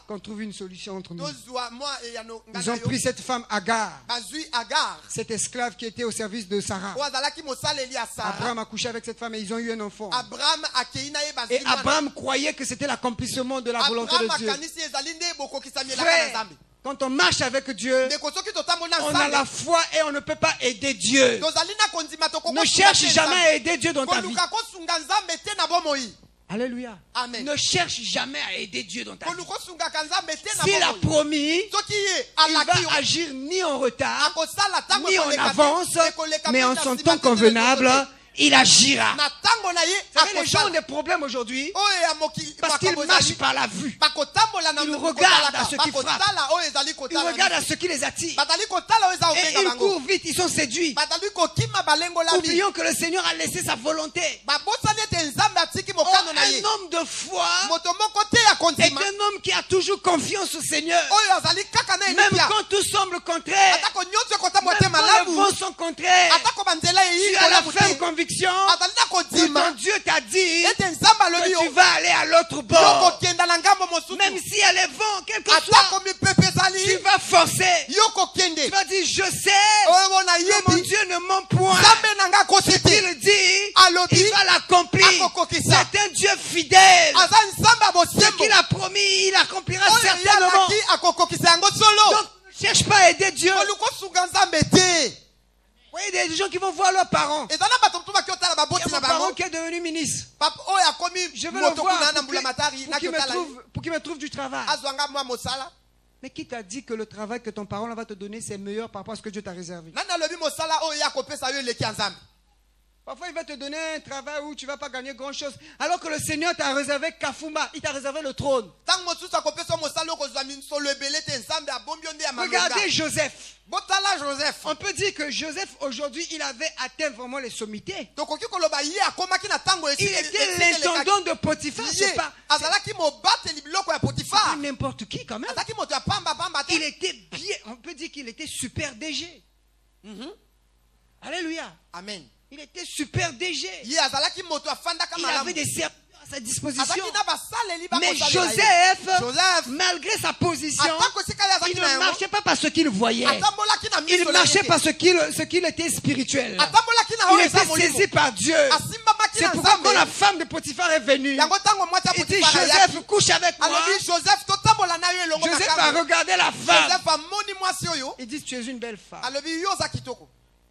qu'on trouve une solution entre nous. Ils ont pris cette femme Agar, cette esclave qui était au service de Sarah. Abraham a couché avec cette femme et ils ont eu un enfant. Et Abraham croyait que c'était l'accomplissement de la volonté de Dieu. Frère, quand on marche avec Dieu, on a la foi et on ne peut pas aider Dieu. Ne cherche jamais à aider Dieu dans ta vie. Alléluia. Amen. Ne cherche jamais à aider Dieu dans ta vie. S'il a promis, il va agir ni en retard, ni en avance, mais en son temps convenable, il agira. Les gens ont des problèmes aujourd'hui parce qu'ils marchent par la vue. Ils regardent à ce qui frappe. Ils regardent à ce qui les attire. Et ils courent vite, ils sont séduits. Oublions que le Seigneur a laissé sa volonté. Un homme de foi est un homme qui a toujours confiance au Seigneur. Même quand tout semble contraire, même quand les vents sont contraires, tu as la ferme conviction que ton Dieu t'a dit que tu vas aller à l'autre bord. Même s'il y a les vents, quel que soit, tu vas forcer. Tu vas dire, je sais que mon Dieu ne ment point. Ce qu'il dit, il va l'accomplir. C'est un Dieu fidèle. Ce qu'il a promis, il accomplira certainement. Donc, ne cherche pas à aider Dieu. Vous voyez des gens qui vont voir leurs parents. Il y a mon parent qui est devenu ministre. Je veux le voir pour qu'il me trouve du travail. Mais qui t'a dit que le travail que ton parent va te donner, c'est meilleur par rapport à ce que Dieu t'a réservé? Parfois, il va te donner un travail où tu ne vas pas gagner grand-chose. Alors que le Seigneur t'a réservé Kafuma. Il t'a réservé le trône. Regardez Joseph. On peut dire que Joseph, aujourd'hui, il avait atteint vraiment les sommités. Il était l'intendant de Potiphar. C'est pas n'importe qui quand même. Il était bien. On peut dire qu'il était super DG. Alléluia. Amen. Il était super DG. Il avait des serviteurs à sa disposition. Mais Joseph, malgré sa position, il ne marchait pas par ce qu'il voyait. Il marchait par ce qu'il était spirituel. Il était saisi par Dieu. C'est pourquoi quand la femme de Potiphar est venue, il dit, Joseph, couche avec moi. Joseph a regardé la femme. Il dit, tu es une belle femme.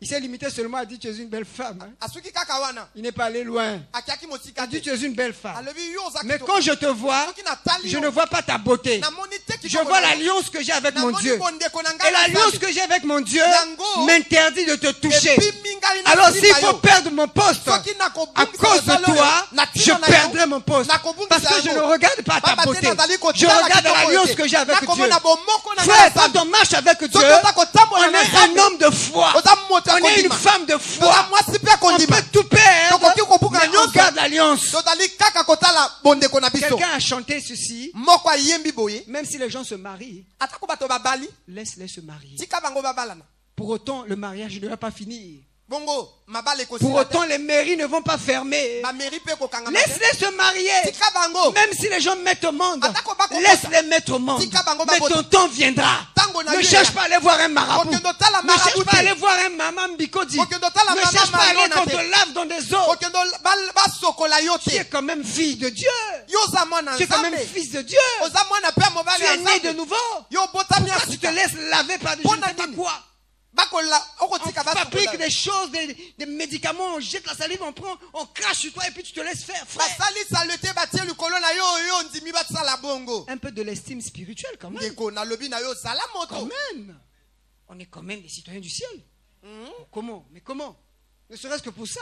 Il s'est limité seulement à dire tu es une belle femme. Hein.
asuki kaka wana
Il n'est pas allé loin.
akiaki
Il
motika
a dit
te
tu es une belle femme.
alobi yo oza
Mais
kitoko.
quand je te vois,
Soki natali
je
yo,
ne vois pas ta beauté.
namoni te
Je
kitoko
vois
na yo.
l'alliance que j'ai avec mon
Namoni
Dieu.
bondeko na ngai
Et
na
l'alliance
Nzambe.
que j'ai avec mon Dieu
Yango,
m'interdit de te toucher.
epimi ngai na
Alors
simba
s'il faut
yo.
perdre mon poste
Soki
à
nakobungisa
cause de
mosala oyo,
toi,
na
je
ntina na yo,
perdrai mon poste.
nakobungisa
Parce que je
yango.
ne regarde pas ta
Baba te
beauté.
nazali
Je
kotala
regarde
kitoko
l'alliance
ete.
que j'ai avec Dieu.
Nakomona bomoko na ngai
Frère,
na
quand
Nzambe.
on marche avec Dieu,
Soki oza kotambola
on
na
est
Nzambe,
un homme de foi.
oza moto ya
On est une
kondima.
femme de
Toza
foi.
mwasi mpe
On
kondima.
peut tout perdre,
Tokoki kobuka
mais on
nyonso.
garde l'alliance.
tozali kaka kotala bondeko na biso.
Quelqu'un a chanté ceci.
Moko ayembi boye
Même si les gens se marient,
atako bato babali
laisse-les se marier.
tika bango babalana.
Pour autant, le mariage ne va pas finir.
Bongo mabala
Pour
ekosila
autant, les mairies ne vont pas fermer.
bameri mpe kokanga
Laisse-les se marier.
tika bango
Même si les gens mettent au monde,
Atako bako
laisse-les mettre au monde.
Tika bango
Mais
babota.
ton temps viendra.
Tango na
Ne
yo
cherche
ya.
pas à aller voir un marabout.
Okendo tala
Ne cherche
marabout
pas à
te.
aller voir un maman Bikodi.
Okendo tala
Ne
mama
cherche pas à aller
malona
qu'on
te.
te lave dans des eaux.
okendo basokola yo
Tu es
te
quand même fille de Dieu.
yo oza mwana
Tu es quand même
nzambe
fils de Dieu.
oza mwana mpe mobali
Tu
ya
es né de
nzambe
nouveau.
yo obotami ya
Pourquoi tu te
sika
laisses laver par des je ne
Pona
sais pas
nini?
quoi?
bakola
On
okotika
fabrique
basokola
des choses, des médicaments, on jette la salive, on prend, on crache sur toi et puis tu te laisses faire. Frère,
basalisa le te batie likolo na yo oyo ndimi basala bongo
un peu de l'estime spirituelle quand même.
ndeko nalobi na yo sala
Quand
moto
même. On est quand même des citoyens du ciel. Comment? Mais comment? Ne serait-ce que pour ça.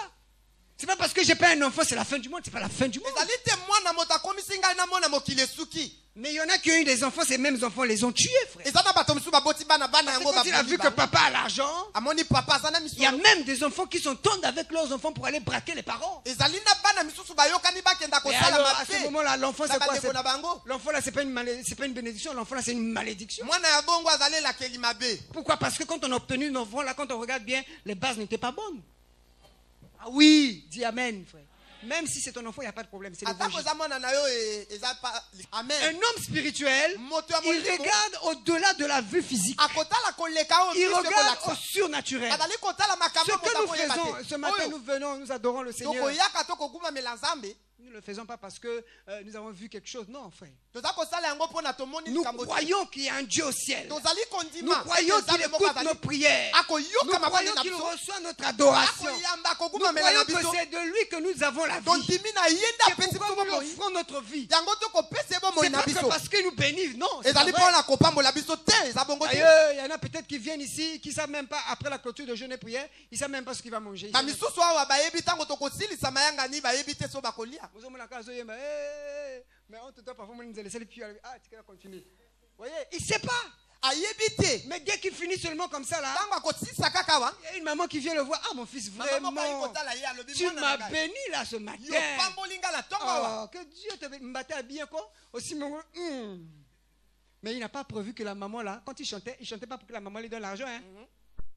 C'est pas parce que j'ai pas un enfant, c'est la fin du monde. C'est pas la fin du monde.
ezali te mwana moto akomisi ngai na mwana mokili esuki
Mais il y en a qui ont eu des enfants, ces mêmes enfants les ont tués, frère.
eza na bato mosusu baboti bana
Parce
yango
que quand il a vu que
baboli
papa a l'argent,
amoni papa aza na
il y a
misolo
même des enfants qui s'entendent avec leurs enfants pour aller braquer les parents.
ezali na bana misusu bayokani bakenda
Et
kosala
alors, à ce
mabe
moment-là, l'enfant, c'est
na
quoi?
bandeko na bango
L'enfant, là, c'est pas une bénédiction. L'enfant, là, c'est une malédiction.
mwana ya bongo azali elakeli mabe
Pourquoi? Parce que quand on a obtenu un enfant, là, quand on regarde bien, les bases n'étaient pas bonnes. Ah oui, dis amen, frère. Même si c'est ton enfant, il n'y a pas de problème. C'est
atako
l'évangile.
eza mwana na yo eza pa amen
Un homme spirituel,
moto ya
il
molimo
regarde au-delà de la vue physique.
akotala koleka oyo
Il
miso
regarde au
ekolakisa
surnaturel.
azali kotala
Ce
makambo
que
moto
nous
akoyeba
faisons
te
ce matin,
oyo
nous venons, nous adorons le Seigneur.
tokoyaka tokogumamela nzambe
Nous ne le faisons pas parce que nous avons vu quelque chose. Non, frère.
toza kosala yango mpona tomoni
Nous
likambo te.
croyons qu'il y a un Dieu au ciel.
tozali
Nous
kondima
croyons qu'il
Nzambe moko
écoute
azali
nos prières. Nous
akoyoka maboni
croyons
na
qu'il
biso
reçoit notre adoration.
akoyamba
Nous
akogumamela na
croyons que
biso
c'est de lui que nous avons la vie.
tondimi na ye nde
C'est
apesi biso
pourquoi nous
bomoi
offrons notre vie.
yango tokopesa bomoi
C'est
na
pas que
biso
parce qu'il nous bénit, non. c'est pas
ezali
vrai.
mpona kopambola biso te eza bongo te
D'ailleurs, il y en a peut-être qui viennent ici, qui ne savent même pas, après la clôture de jeûne et prière, ils ne savent même pas ce qu'il va manger. Ils savent même pas.
bamisusu awa bayebi ntango tokosilisa mayangani bayebi te so bakolia
Vous avez la case, mais on te doit parfois nous laisser les pieds. Ah, tu vas continuer. Vous voyez, il ne sait pas.
ayebi te
Mais dès qu'il finit seulement comme ça, là,
ntango akosilisa kaka wa
il y a une maman qui vient le voir. Ah, mon fils,
mama moko ayi
vraiment,
kotala ye alobi
tu
mwana
m'as
na ngai
béni là ce
yo
matin.
pamboli nga na ntongo awa
Oh, que Dieu te bénisse. M'battait bien quoi. Aussi, mais il n'a pas prévu que la maman là, quand il chantait pas pour que la maman lui donne l'argent. Hein.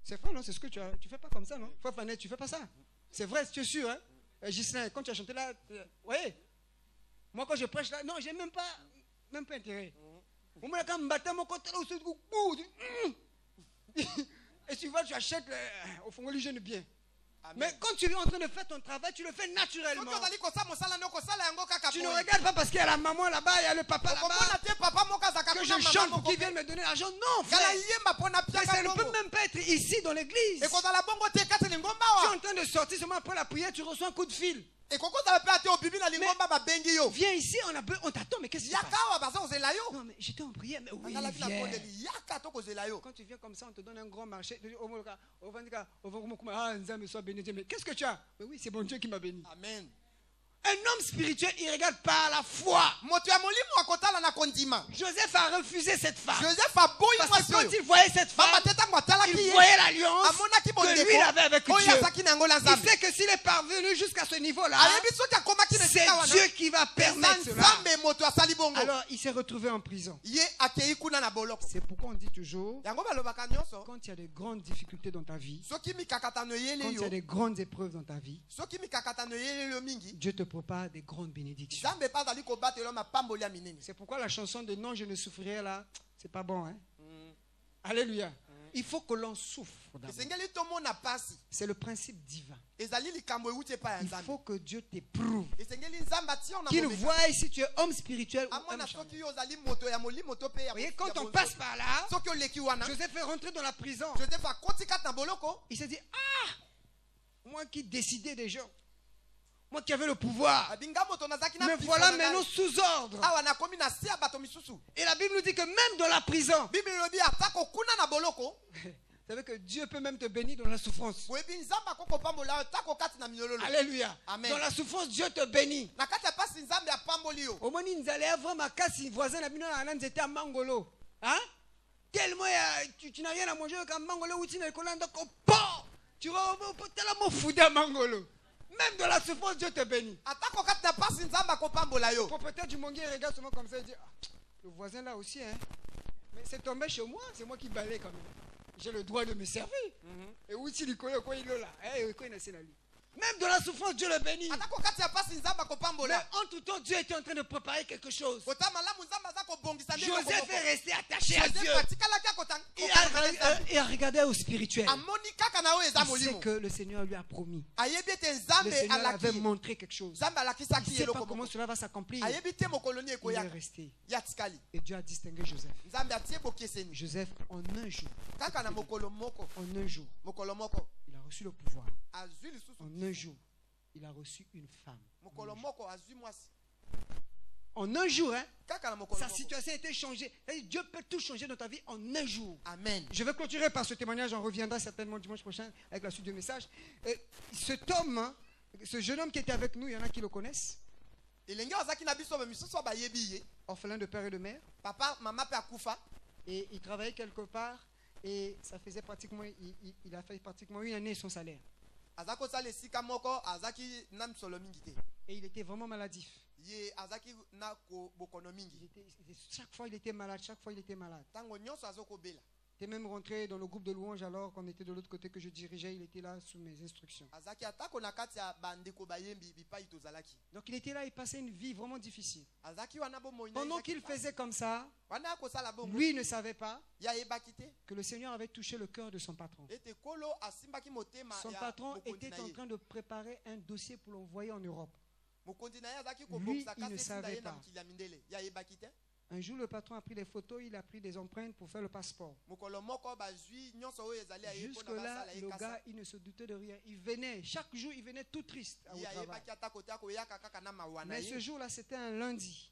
C'est vrai, non? C'est ce que tu fais pas comme ça, non? Fafanet, tu fais pas ça. C'est vrai, tu es sûr, hein? Ghislain, quand tu as chanté là, voyez, moi quand je prêche là, non, j'ai même pas intérêt. Au moins, quand m'battait mon côté là, et tu vois, tu achètes au fond du jeune bien. Mais quand tu es en train de faire ton travail, tu le fais naturellement.
soki ozali kosala mosala no kosala yango kaka
Tu ne
boye.
regardes pas parce qu'il y a la maman là-bas, il y a le papa
okomona
là-bas,
te papa moko azaka
que
kuna
je
mama
chante pour
moko
qu'ils viennent me donner l'argent. Non,
kala
frère.
yemba mpona
Mais ça
piaka
ne peut
bongo
même pas être ici dans l'église.
ekozala bongo te kati lingomba
Tu es
awa
en train de sortir seulement après la prière, tu reçois un coup de fil.
ekokozala mpe ate obibi na lingomba babengi yo
Viens ici, on t'attend, mais qu'est-ce qui se
yaka
passe?
awa baza kozela yo
Non, mais j'étais en prière, mais oui,
azalaki na
viens.
bondeli yaka tokozela yo
Quand tu viens comme ça, on te donne un grand marché. Mais qu'est-ce que tu as? Mais oui, c'est mon Dieu qui m'a béni.
amen
Un homme spirituel, il regarde par la foi.
moto ya molimo akotala na kondima
Joseph a refusé cette femme.
joseph aboyi
Parce
mwasi
que quand
oyo
il voyait cette femme,
mama te ntango atalaki
il
ye
voyait l'alliance
amonaki
que lui il avait avec
bondeko oyo
Dieu.
azalaki na yango na
Il
nzambe
sait que s'il est parvenu jusqu'à ce niveau-là,
ayebi soki akomaki na
c'est
esika
Dieu
wana
qui va
eza
permettre cela.
nzambe moto asali bongo
Alors, il s'est retrouvé en prison.
ye akei kuna na boloko
C'est pourquoi on dit toujours,
yango balobaka nyonso
quand il y a de grandes difficultés dans ta vie,
soki mikakatano
quand
eyeli
il y a
yo
des grandes épreuves dans ta vie,
soki mikakatano eyeli yo mingi
Dieu te prépare des grandes bénédictions.
nzambe mpe azali kobatela mapamboli ya minene
C'est pourquoi la chanson de Non, je ne souffrirai là, c'est pas bon. Hein? Alléluia. Il faut que l'on souffre d'abord. C'est le principe divin. Il faut que Dieu t'éprouve. Qu'il voie si tu es homme spirituel ou homme charnel. Vous voyez, quand on passe par là, Joseph est rentré dans la prison. Il s'est dit, ah, moi qui décidais des gens, moi qui avais le pouvoir, mais voilà maintenant sous ordre. Et la Bible nous dit que même dans la prison, vous savez que Dieu peut même te bénir dans la souffrance. Alléluia. Amen. Dans la souffrance, Dieu te bénit. Au moins, nous allons voir ma casse, voisin, était à Mangolo. Hein? Tellement tu n'as rien à manger avec un Mangolo ou tu n'as rien à manger. Tu vas tellement foutre à Mangolo. Même dans la souffrance, Dieu te bénit. Le propriétaire du Mangé regarde seulement comme ça et dit, ah, le voisin là aussi, hein. Mais c'est tombé chez moi, c'est moi qui balaye quand même. J'ai le droit de me servir. Et où tu lui connais, quoi il est là. Même dans la souffrance, Dieu le bénit. Mais entre-temps, Dieu était en train de préparer quelque chose. Joseph est resté attaché à Dieu. Il a regardé au spirituel. Il sait que le Seigneur lui a promis. Le Seigneur avait montré quelque chose. Il ne sait pas comment cela va s'accomplir. Il est resté. Et Dieu a distingué Joseph. Joseph, en un jour, il a reçu le pouvoir. En un jour, il a reçu une femme. En un jour, hein, sa situation a été changée. Dieu peut tout changer dans ta vie en un jour. Amen. Je vais clôturer par ce témoignage. On reviendra certainement dimanche prochain avec la suite du message. Cet homme, hein, ce jeune homme qui était avec nous, il y en a qui le connaissent. Orphelin de père et de mère. Papa, maman, père Koufa. Et il travaillait quelque part. Et ça faisait pratiquement, il a fait pratiquement une année son salaire. Et il était vraiment maladif. Chaque fois il était malade, Il était même rentré dans le groupe de louanges alors qu'on était de l'autre côté que je dirigeais. Il était là sous mes instructions. Donc il était là, il passait une vie vraiment difficile. Pendant qu'il faisait comme ça, lui ne savait pas que le Seigneur avait touché le cœur de son patron. Son patron était en train de préparer un dossier pour l'envoyer en Europe. Lui, il ne savait pas. Un jour, le patron a pris des photos, il a pris des empreintes pour faire le passeport. Jusque-là, le gars, il ne se doutait de rien. Il venait, chaque jour, il venait tout triste au travail. Mais ce jour-là, c'était un lundi.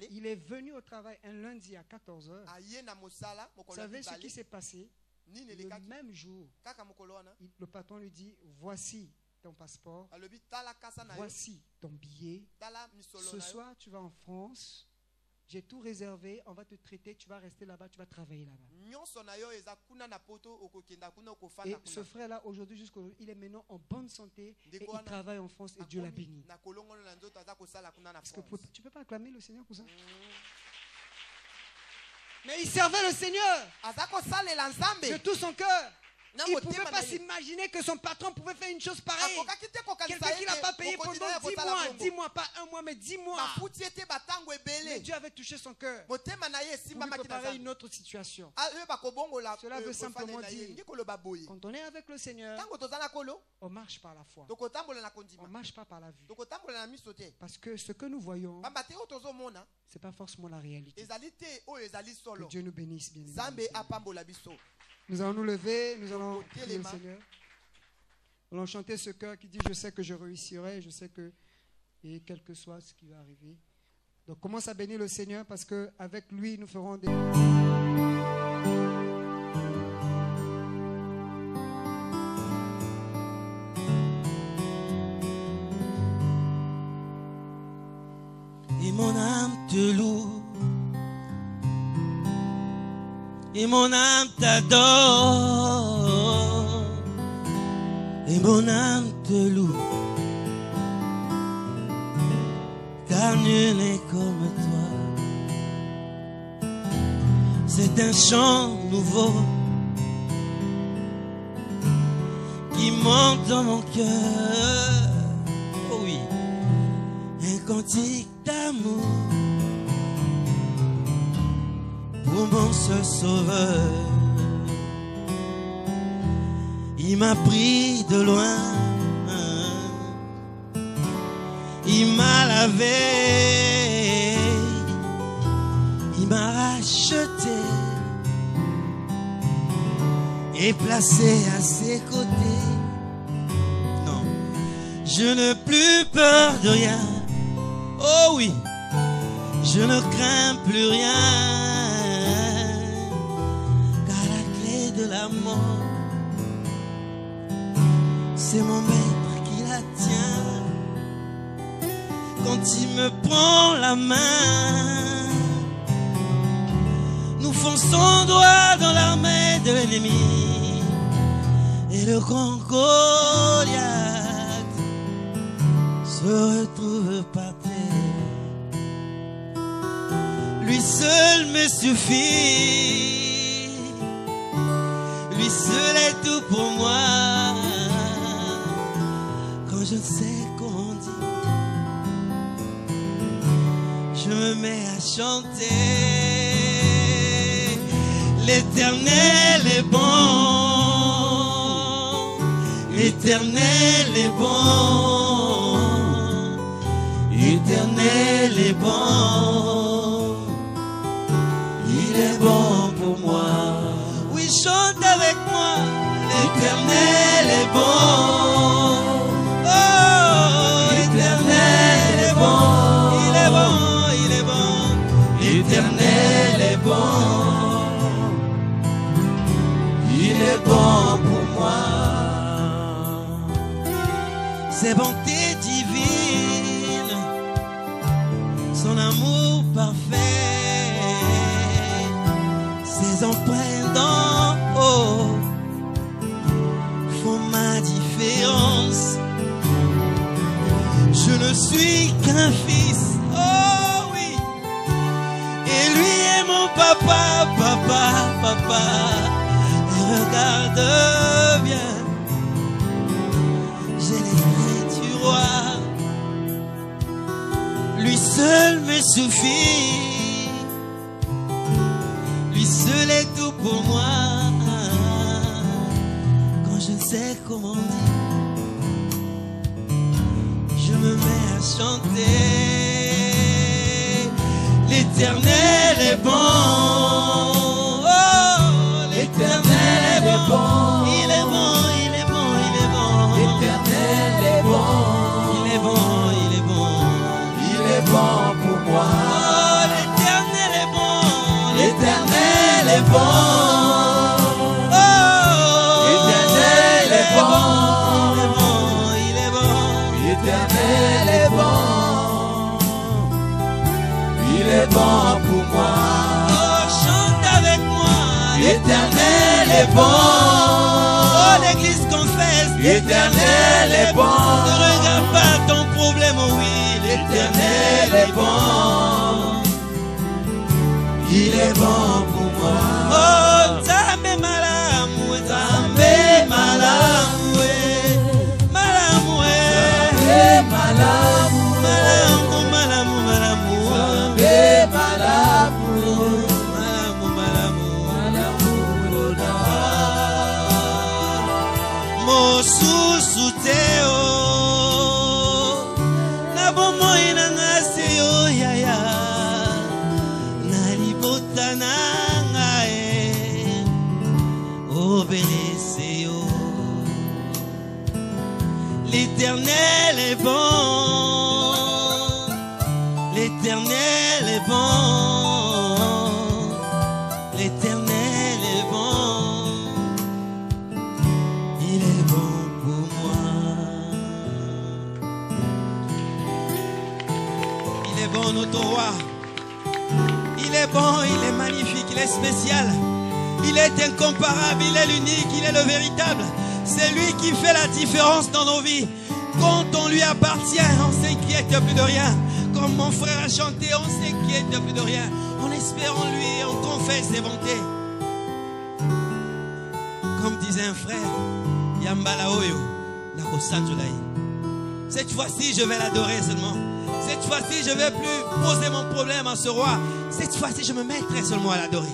Il est venu au travail un lundi à 14h. Vous savez ce qui s'est passé? Le même jour, le patron lui dit, voici ton passeport, voici ton billet. Ce soir, tu vas en France. J'ai tout réservé, on va te traiter, tu vas rester là-bas, tu vas travailler là-bas. Et ce frère-là, aujourd'hui, jusqu'aujourd'hui, il est maintenant en bonne santé et il travaille en France et Dieu l'a béni. Parce que tu ne peux pas acclamer le Seigneur pour ça. Mais il servait le Seigneur de tout son cœur. Il ne pouvait pas s'imaginer que son patron pouvait faire une chose pareille. Quelqu'un qui n'a pas payé pendant 10 mois, pas un mois, mais 10 mois. Mais Dieu avait touché son cœur pour lui préparer une autre situation. Cela veut simplement dire, quand on est avec le Seigneur, on marche par la foi. On ne marche pas par la vue. Parce que ce que nous voyons, ce n'est pas forcément la réalité. Que Dieu nous bénisse bien évidemment. Nous allons nous lever, nous allons prier le Seigneur. Nous allons chanter ce chœur qui dit « Je sais que je réussirai, je sais que... » Et quel que soit ce qui va arriver. Donc commence à bénir le Seigneur parce qu'avec lui, nous ferons des...
Et mon âme te loue. Et mon âme t'adore, et mon âme te loue, car nul n'est comme toi. C'est un chant nouveau qui monte dans mon cœur, oh oui, un cantique d'amour pour mon seul sauveur. Il m'a pris de loin, il m'a lavé, il m'a racheté et placé à ses côtés. Non, je n'ai plus peur de rien. Oh oui, je ne crains plus rien, car la clé de la mort, c'est mon maître qui la tient. Quand il me prend la main, nous fonçons droit dans l'armée de l'ennemi. Et le grand Goliath se retrouve par terre. Lui seul me suffit, lui seul est tout pour moi. Quand je ne sais comment dire, je me mets à chanter. L'Éternel est bon, l'Éternel est bon, l'Éternel est bon, il est bon pour moi. Oui, chante avec moi. L'Éternel est bon, oh, l'Éternel est bon, il est bon, il est bon, l'Éternel est bon. Il est bon pour moi. Ses bontés divines, son amour parfait, ses empreintes d'en haut font ma différence. Je ne suis qu'un fils, oh oui, et lui est mon papa, papa, papa. Regarde bien, j'ai les traits du roi. Lui seul me suffit, lui seul est tout pour moi. Quand je ne sais comment dire, je me mets à chanter. L'Éternel est bon, l'Éternel est bon, il est bon, il est bon, il est bon. L'Éternel est bon, il est bon, il est bon, il est bon pour moi. Oh, l'Éternel est bon, l'Éternel est bon. Oh, l'Éternel est bon, il est bon, l'Éternel est bon, il est bon pour moi. Oh, chante avec moi. L'Éternel est bon, oh, l'église confesse. L'Éternel est bon, ne regarde pas ton problème, oh oui. L'Éternel est bon, il est bon pour moi. Oh, Nzambe malamu, Nzambe malamu, malamu, Nzambe malamu, malamu, malamu, malamu, Nzambe malamu. Mosusu teo na bomoi na ngase yo yaya na libota na ngae obéissez yo. L'Éternel est bon, l'Éternel est bon, l'Éternel est bon. Il est bon pour moi. Il est bon notre roi. Il est bon, il est magnifique, il est spécial. Il est incomparable, il est l'unique, il est le véritable. C'est lui qui fait la différence dans nos vies. Quand on lui appartient, on s'inquiète plus de rien. Comme mon frère a chanté, on s'inquiète plus de rien. On espère en lui, on confesse ses bontés. Comme disait un frère, Yambala Oyo, Nako Sanjolai. Cette fois-ci, je vais l'adorer seulement. Cette fois-ci, je ne vais plus poser mon problème à ce roi. Cette fois-ci, je me mettrai seulement à l'adorer.